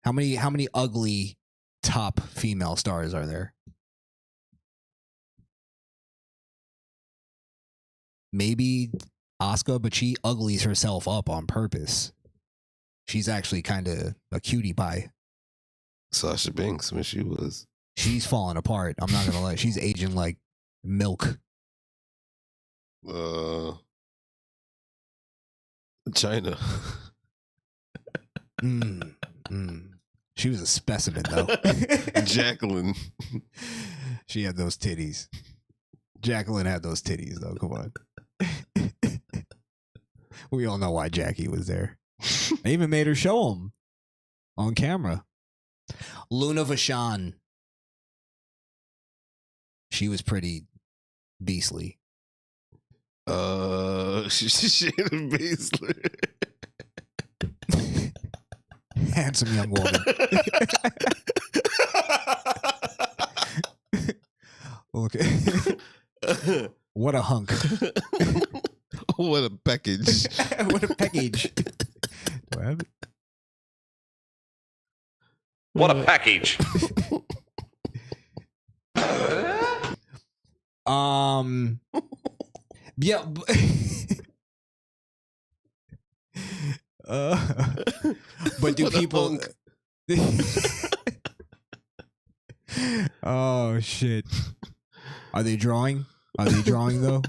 how many ugly top female stars are there? Maybe Asuka, but she uglies herself up on purpose. She's actually kind of a cutie pie. Sasha Banks when she was. She's falling apart. I'm not gonna lie. She's aging like milk. China. She was a specimen though. Jacqueline. She had those titties. Jacqueline had those titties though. Come on. We all know why Jackie was there. They even made her show him on camera. Luna Vachon. She was pretty beastly. Shayna Baszler. Handsome young woman. Okay. What a hunk. What a package. What a package. Do I have it? What a package. Yeah. But do What a people hunk. Oh shit. Are they drawing? Are they drawing though?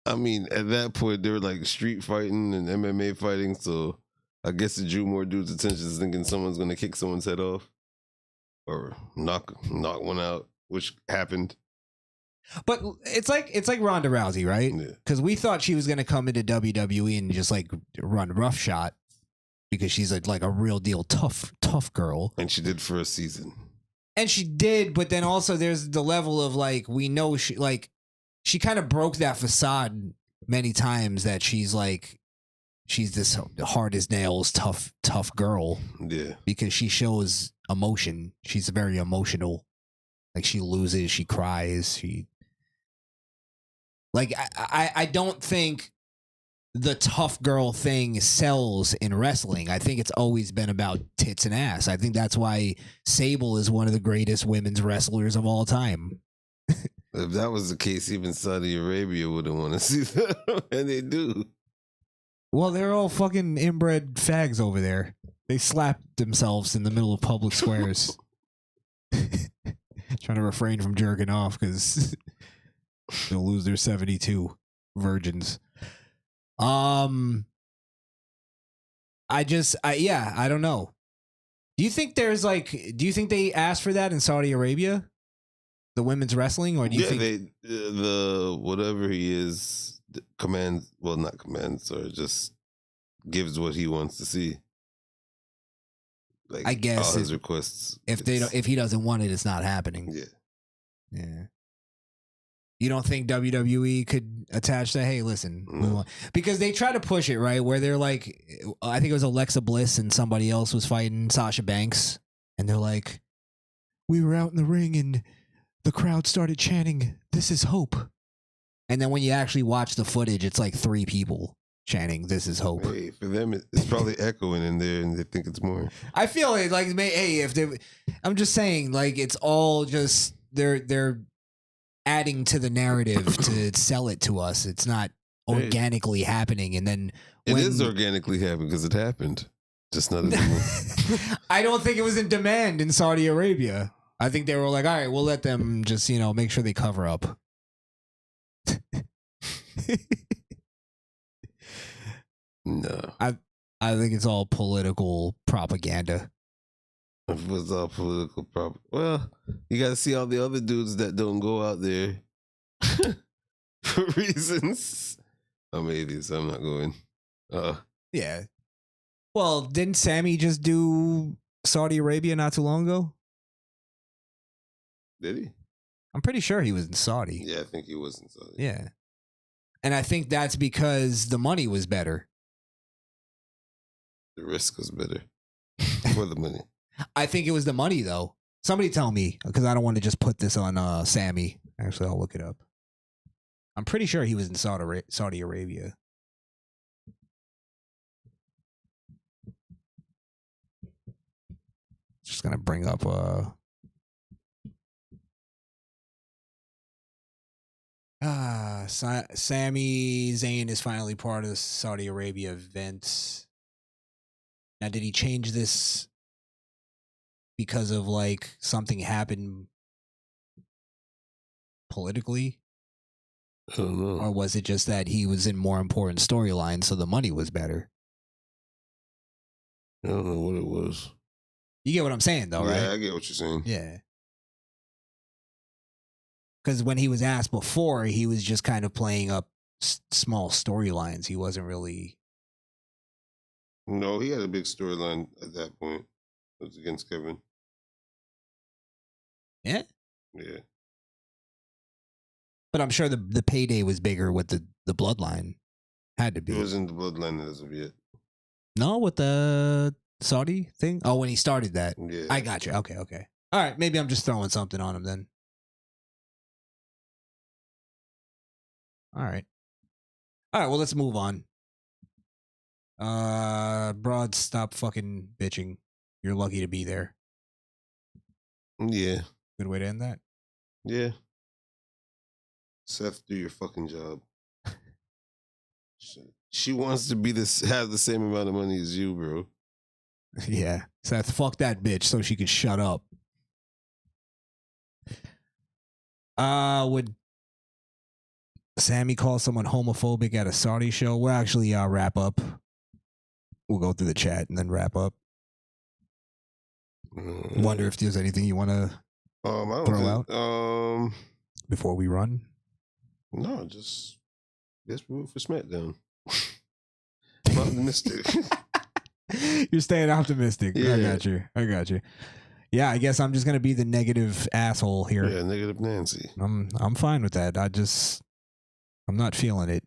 I mean, at that point, they were like street fighting and MMA fighting, so I guess it drew more dudes' attention thinking someone's going to kick someone's head off or knock one out, which happened. But it's like Ronda Rousey, right? Yeah. Because we thought she was going to come into WWE and just like run roughshod because she's like a real deal tough girl. And she did for a season. And she did, but then also there's the level of like, we know she kind of broke that facade many times that she's this hard as nails, tough girl. Yeah. Because she shows emotion. She's very emotional. Like she loses, she cries, I don't think the tough girl thing sells in wrestling. I think it's always been about tits and ass. I think that's why Sable is one of the greatest women's wrestlers of all time. If that was the case, even Saudi Arabia wouldn't want to see that. And they do. Well, they're all fucking inbred fags over there. They slap themselves in the middle of public squares. Trying to refrain from jerking off because they'll lose their 72 virgins. I don't know. Do you think they asked for that in Saudi Arabia? The women's wrestling? Or do you think the whatever he is not commands, or just gives what he wants to see. Like, I guess all his requests. if he doesn't want it, it's not happening. Yeah. You don't think WWE could attach that? Hey, listen, we want, because they try to push it, right? Where they're like, I think it was Alexa Bliss and somebody else was fighting Sasha Banks, and they're like, we were out in the ring and the crowd started chanting, "This is hope." And then when you actually watch the footage, it's like 3 people chanting, "This is hope." Hey, for them, it's probably echoing in there, and they think it's more. I feel it like, hey, I'm just saying, like, it's all just they're adding to the narrative to sell it to us. It's not organically happening, and then It is organically happening because it happened. Just not as I don't think it was in demand in Saudi Arabia. I think they were like, all right, we'll let them just, make sure they cover up. No. I think it's all political propaganda. It was all political problem. Well, you got to see all the other dudes that don't go out there for reasons. I'm 80, so I'm not going. Yeah. Well, didn't Sammy just do Saudi Arabia not too long ago? Did he? I'm pretty sure he was in Saudi. Yeah, I think he was in Saudi. Yeah. And I think that's because the money was better. The risk was better for the money. I think it was the money, though. Somebody tell me, because I don't want to just put this on Sammy. Actually, I'll look it up. I'm pretty sure he was in Saudi Arabia. Just going to bring up... Sami Zayn is finally part of the Saudi Arabia event. Now, did he change this because of like something happened politically? I don't know. Or was it just that he was in more important storylines, so the money was better? I don't know what it was. You get what I'm saying, though, right? Yeah, I get what you're saying. Yeah. Because when he was asked before, he was just kind of playing up small storylines. He wasn't really No, he had a big storyline at that point. It was against Kevin. Yeah? Yeah. But I'm sure the payday was bigger with the bloodline. Had to be. It wasn't the bloodline as of yet. No, with the Saudi thing? Oh, when he started that. Yeah. I got you. Okay. All right, maybe I'm just throwing something on him then. All right, well, let's move on. Broad, stop fucking bitching. You're lucky to be there. Yeah. Good way to end that. Yeah. Seth, do your fucking job. She wants to have the same amount of money as you, bro. Yeah. Seth, fuck that bitch so she can shut up. Would Sammy call someone homophobic at a Saudi show? We'll actually wrap up. We'll go through the chat and then wrap up. Wonder if there's anything you want to throw out before we run. No, just guess we went for SmackDown. I'm optimistic. You're staying optimistic. Yeah. I got you. Yeah, I guess I'm just gonna be the negative asshole here. Yeah, negative Nancy. I'm fine with that. I'm not feeling it.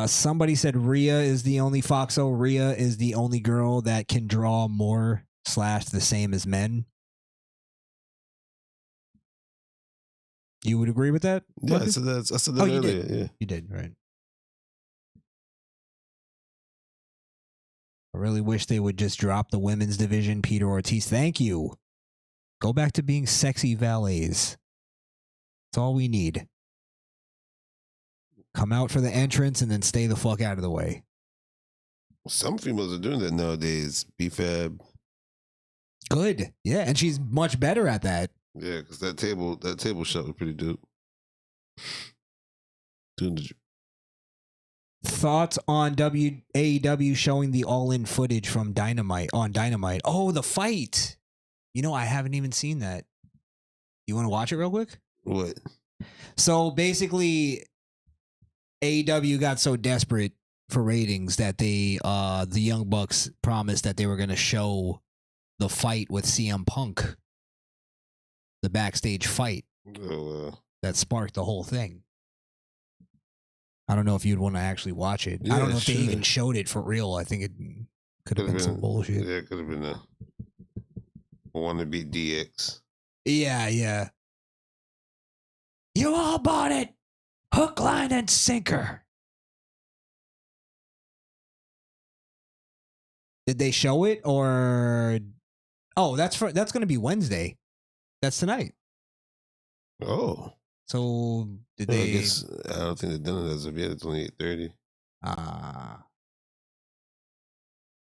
Somebody said Rhea is the only Foxo. Rhea is the only girl that can draw more / the same as men. You would agree with that? Yeah, I said that you earlier. did. Yeah. You did, right. I really wish they would just drop the women's division. Peter Ortiz, thank you. Go back to being sexy valets. That's all we need. Come out for the entrance and then stay the fuck out of the way. Some females are doing that nowadays. B-Fab. Good. Yeah, and she's much better at that. Yeah, because that table shot was pretty dope. Thoughts on AEW showing the all-in footage from Dynamite on Dynamite? Oh, the fight. I haven't even seen that. You want to watch it real quick? What? So basically, AEW got so desperate for ratings that the Young Bucks promised that they were going to show the fight with CM Punk, the backstage fight that sparked the whole thing. I don't know if you'd want to actually watch it. Yeah, I don't know if they sure. even showed it for real. I think it could have been some bullshit. Yeah, it could have been a wannabe DX. Yeah. You all bought it. Hook, line, and sinker. Did they show it or? Oh, that's going to be Wednesday. That's tonight. Oh. So did they? I guess I don't think they've done it as of yet. It's only 8:30.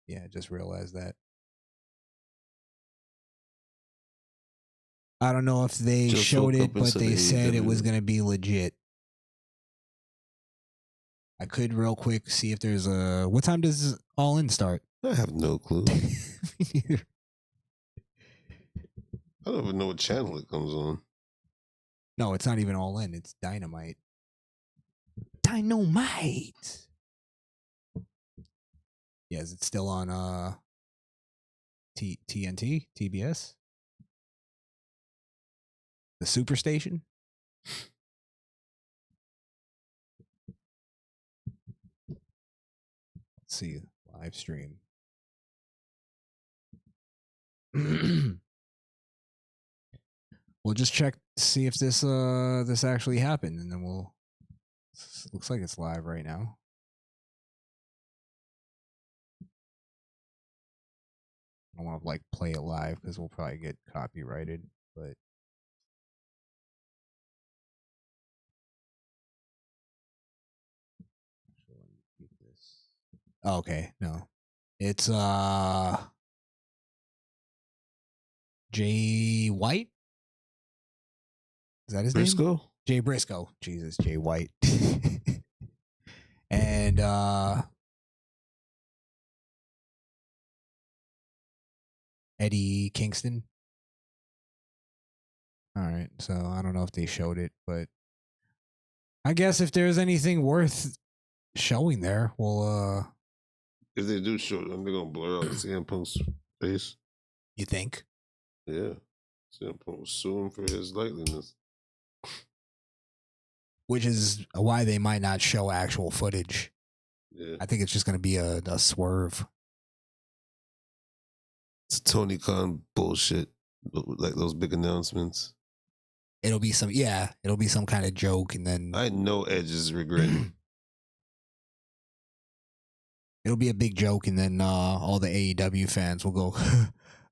Yeah, I just realized that. I don't know if they Just showed woke it, up and but said they said it AEW. was going to be legit. I could real quick see if there's a. What time does All In start? I have no clue. I don't even know what channel it comes on. No, it's not even All In. It's Dynamite. Dynamite. Yeah, is it still on TNT? TBS? The Superstation? Let's see. Live stream. We'll just check to see if this actually happened, and then we'll. Looks like it's live right now. I don't want to play it live because we'll probably get copyrighted, but. Oh, okay, no. It's Jay White? Is that his name? Briscoe? Jay Briscoe. Jesus, Jay White. And Eddie Kingston. All right, so I don't know if they showed it, but I guess if there's anything worth showing there. Well, If they do show them, they're gonna blur out CM Punk's face. you think? Yeah. CM Punk was suing for his likeliness. Which is why they might not show actual footage. Yeah. I think it's just going to be a swerve. It's Tony Khan bullshit. Like those big announcements. It'll be some kind of joke, and then I know Edge is regretting. it'll be a big joke, and then all the AEW fans will go,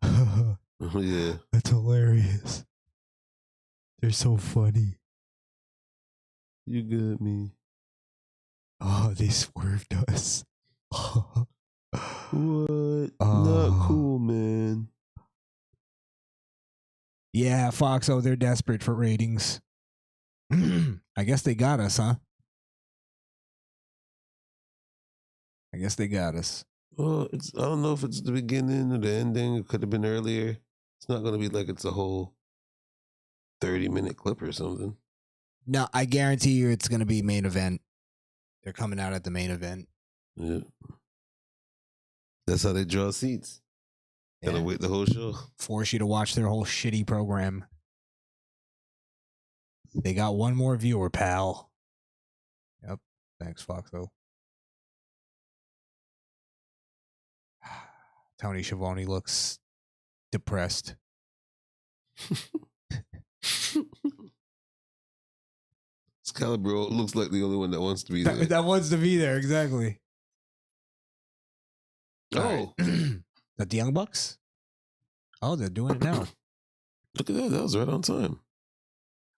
Yeah. that's hilarious. They're so funny. You got me. Oh, they swerved us. What? Not cool, man. Yeah, Foxo, they're desperate for ratings. I guess they got us, huh? I guess they got us. Well, I don't know if it's the beginning or the ending. It could have been earlier. It's not going to be like it's a whole 30-minute clip or something. No, I guarantee you it's going to be main event. They're coming out at the main event. Yeah. That's how they draw seats. Gotta wait the whole show. Force you to watch their whole shitty program. They got one more viewer, pal. Yep. Thanks, Foxo. Tony Schiavone looks depressed. Excalibur looks like the only one that wants to be there. That wants to be there, exactly. Oh. That the Young Bucks? Oh, they're doing it now. Look at that. That was right on time.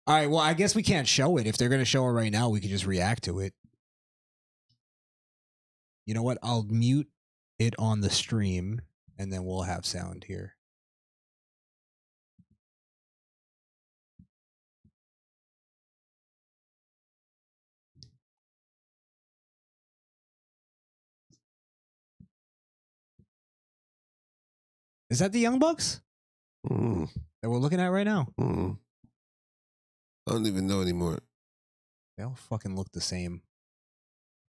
All right, well, I guess we can't show it. If they're going to show it right now, we can just react to it. You know what? I'll mute it on the stream, and then we'll have sound here. Is that the Young Bucks that we're looking at right now? I don't even know anymore. They all fucking look the same.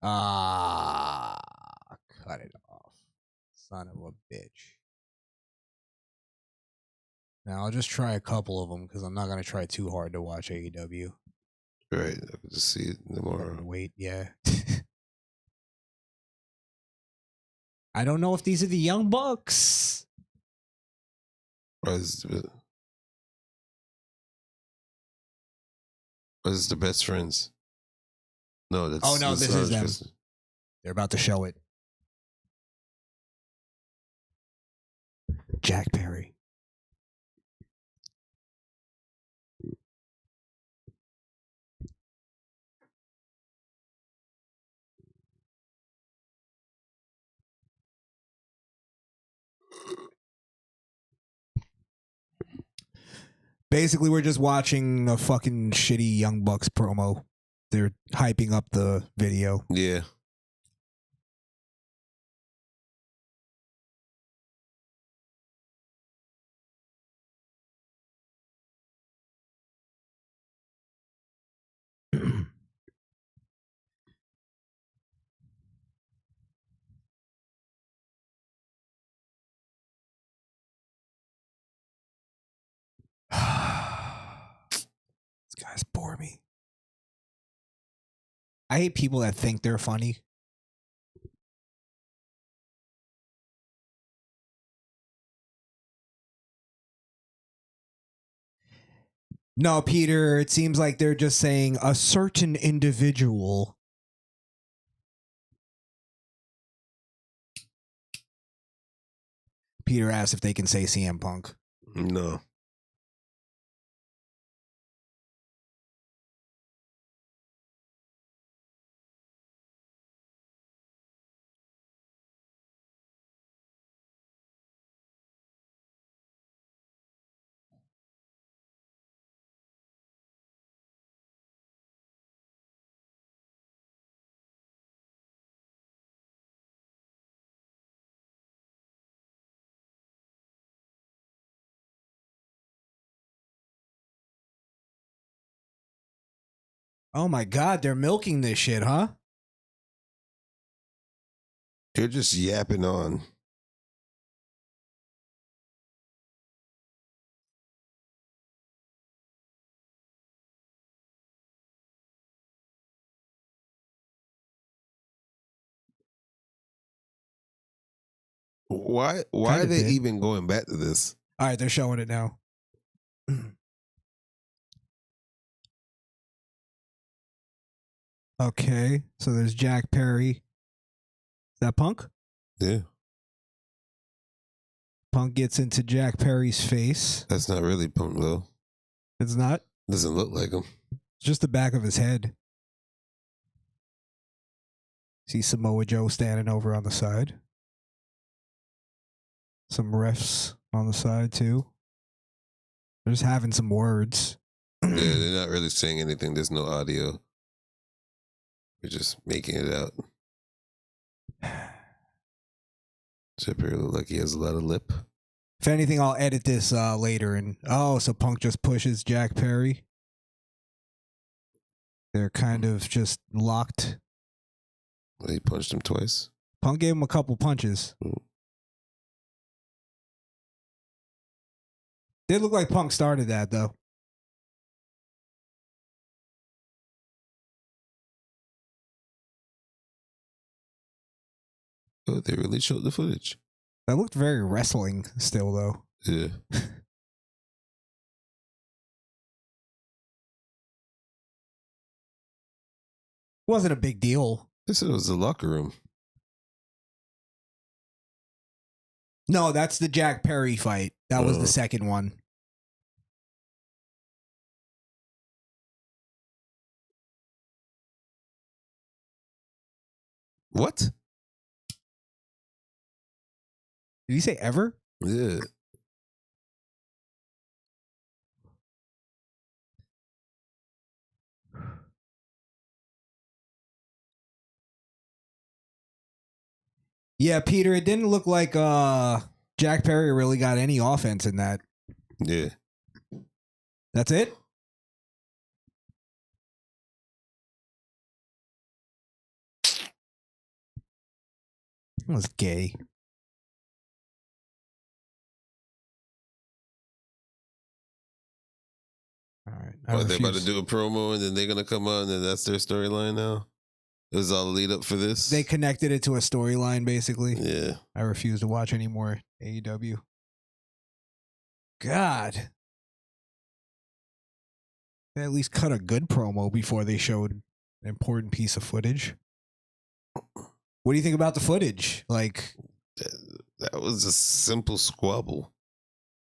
Cut it off. Son of a bitch. Now, I'll just try a couple of them because I'm not going to try too hard to watch AEW. Right. I can just see it tomorrow. Wait, yeah. I don't know if these are the Young Bucks. Or is it the best friends? No, that's. Oh, no, that's this is them. Christmas. They're about to show it. Jack Perry. Basically, we're just watching a fucking shitty Young Bucks promo. They're hyping up the video. Yeah. These guys bore me. I hate people that think they're funny. No, Peter, it seems like they're just saying a certain individual. Peter asks if they can say CM Punk. No. Oh my God, they're milking this shit, huh? They're just yapping on. Why Kinda are they did. even going back to this? All right, they're showing it now. Okay, so there's Jack Perry. Is that Punk? Yeah, Punk gets into Jack Perry's face. that's not really Punk though. It's not. Doesn't look like him. It's just the back of his head. See Samoa Joe standing over on the side. Some refs on the side too. They're just having some words. Yeah, they're not really saying anything. There's no audio. We're just making it out. Chipper look like he has a lot of lip. If anything, I'll edit this later. And so Punk just pushes Jack Perry. They're kind of just locked. Well, he punched him twice. Punk gave him a couple punches. Did look like Punk started that though. Oh, they really showed the footage. That looked very wrestling still though. Yeah. Wasn't a big deal. They said it was the locker room. No, that's the Jack Perry fight. That was the second one. What? Did he say ever? Yeah. Yeah, Peter, it didn't look like Jack Perry really got any offense in that. Yeah. That's it? It was gay. All right. What, they're about to do a promo and then they're going to come on and that's their storyline now? It was all lead up for this? They connected it to a storyline, basically. Yeah. I refuse to watch any more AEW. God. They at least cut a good promo before they showed an important piece of footage. What do you think about the footage? Like, That was a simple squabble.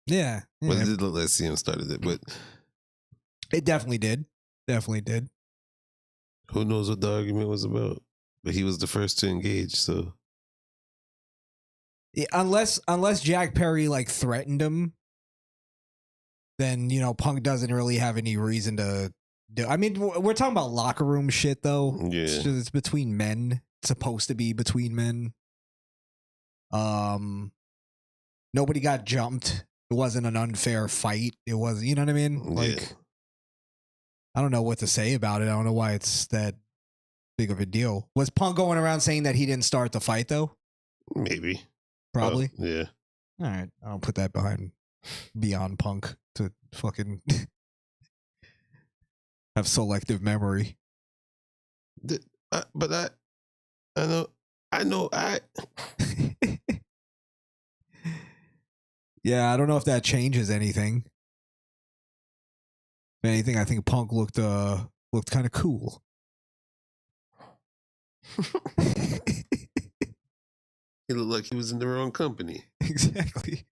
yeah. But it did look like CM started it, but It definitely did. Definitely did. who knows what the argument was about? But he was the first to engage, so Yeah, unless Jack Perry like threatened him, then Punk doesn't really have any reason to do. I mean, we're talking about locker room shit though. yeah. It's between men. It's supposed to be between men. Nobody got jumped. It wasn't an unfair fight. It was, you know what I mean? Like, Yeah. I don't know what to say about it. I don't know why it's that big of a deal. Was Punk going around saying that he didn't start the fight though? Maybe. Probably. Yeah. All right. I'll put that beyond Punk to fucking have selective memory. But I know. Yeah, I don't know if that changes anything. If anything, I think Punk looked kind of cool. He looked like he was in the wrong company. Exactly.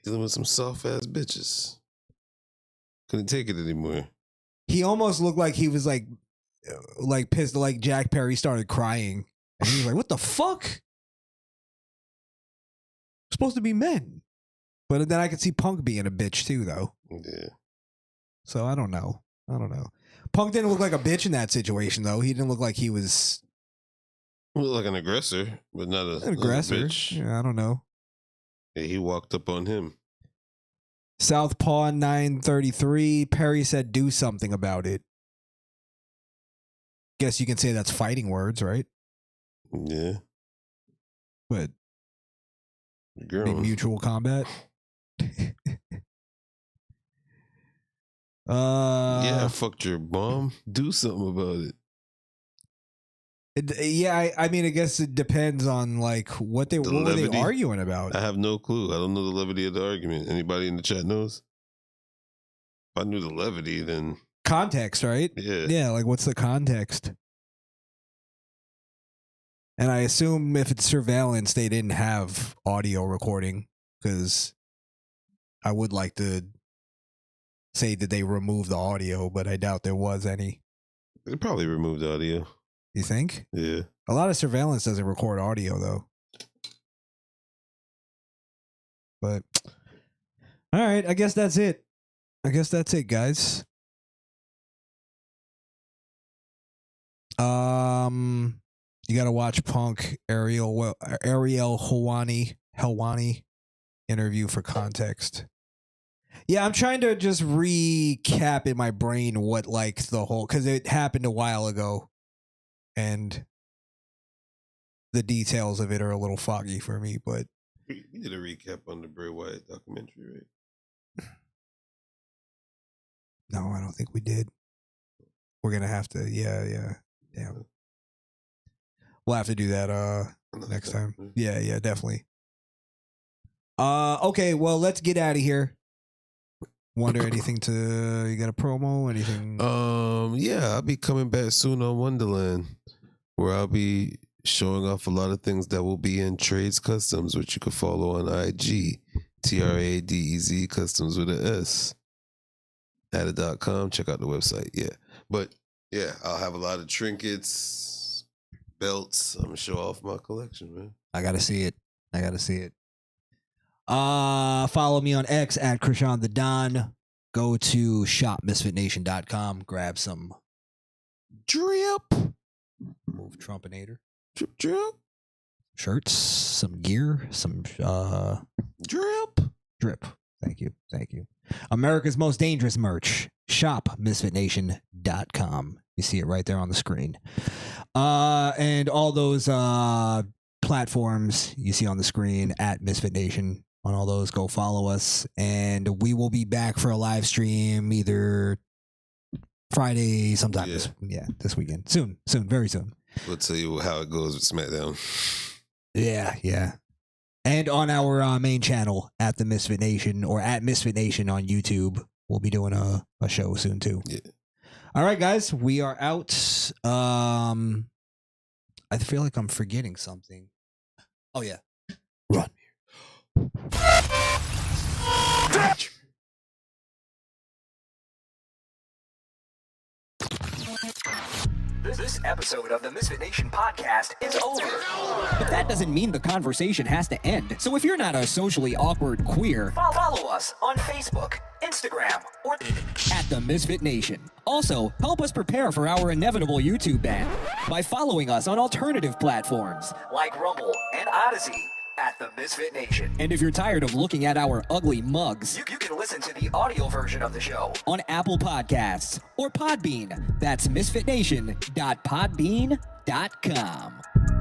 Dealing with some soft ass bitches. Couldn't take it anymore. He almost looked like he was like pissed. Like Jack Perry started crying, and he was like, "What the fuck? We're supposed to be men." But then I could see Punk being a bitch too, though. Yeah. So I don't know. Punk didn't look like a bitch in that situation, though. He didn't look like he was He looked like an aggressor, but not an aggressor. bitch. Yeah, I don't know. Yeah, he walked up on him. Southpaw 933. Perry said, "Do something about it." Guess you can say that's fighting words, right? Yeah. What? Girl. Mutual combat. Yeah, I fucked your mom. Do something about it. I mean, I guess it depends on like what were they arguing about? I have no clue. I don't know the levity of the argument. Anybody in the chat knows? If I knew the levity, then Context, right? yeah. Yeah, like what's the context? And I assume if it's surveillance, they didn't have audio recording, because I would like to say that they removed the audio, but I doubt there was any. They probably removed the audio. You think? Yeah. A lot of surveillance doesn't record audio, though. But, all right, I guess that's it. Guys. You got to watch Punk Ariel Helwani interview for context. Yeah, I'm trying to just recap in my brain what like the whole, because it happened a while ago, and the details of it are a little foggy for me. But You did a recap on the Bray Wyatt documentary, right? no, I don't think we did. We're gonna have to. Yeah. Damn. We'll have to do that next time. Yeah, definitely. Okay, well, let's get out of here. Wonder anything you got a promo? Anything? Yeah, I'll be coming back soon on Wonderland, where I'll be showing off a lot of things that will be in Trades Customs, which you can follow on IG, TRADEZ Customs with an S. Added.com. Check out the website. Yeah, but yeah, I'll have a lot of trinkets, belts. I'm gonna show off my collection, man. I gotta see it. Follow me on X at Crishaun the Don. Go to shopmisfitnation.com. Grab some drip. Move Trumpinator. Drip. Shirts, some gear, some drip. Thank you. America's most dangerous merch. Shopmisfitnation.com. You see it right there on the screen. And all those platforms you see on the screen at Misfit Nation. On all those, go follow us. And we will be back for a live stream either Friday sometime. This weekend. Soon, very soon. We'll tell you how it goes with SmackDown. Yeah. And on our main channel at the Misfit Nation, or at Misfit Nation on YouTube, we'll be doing a show soon too. Yeah. All right, guys, we are out. I feel like I'm forgetting something. Oh yeah, run. This episode of the Misfit Nation podcast is over. But that doesn't mean the conversation has to end. So if you're not a socially awkward queer, follow us on Facebook, Instagram, or at the Misfit Nation. Also, help us prepare for our inevitable YouTube ban by following us on alternative platforms like Rumble and Odyssey at the Misfit Nation. And if you're tired of looking at our ugly mugs, you can listen to the audio version of the show on Apple Podcasts or Podbean. That's misfitnation.podbean.com.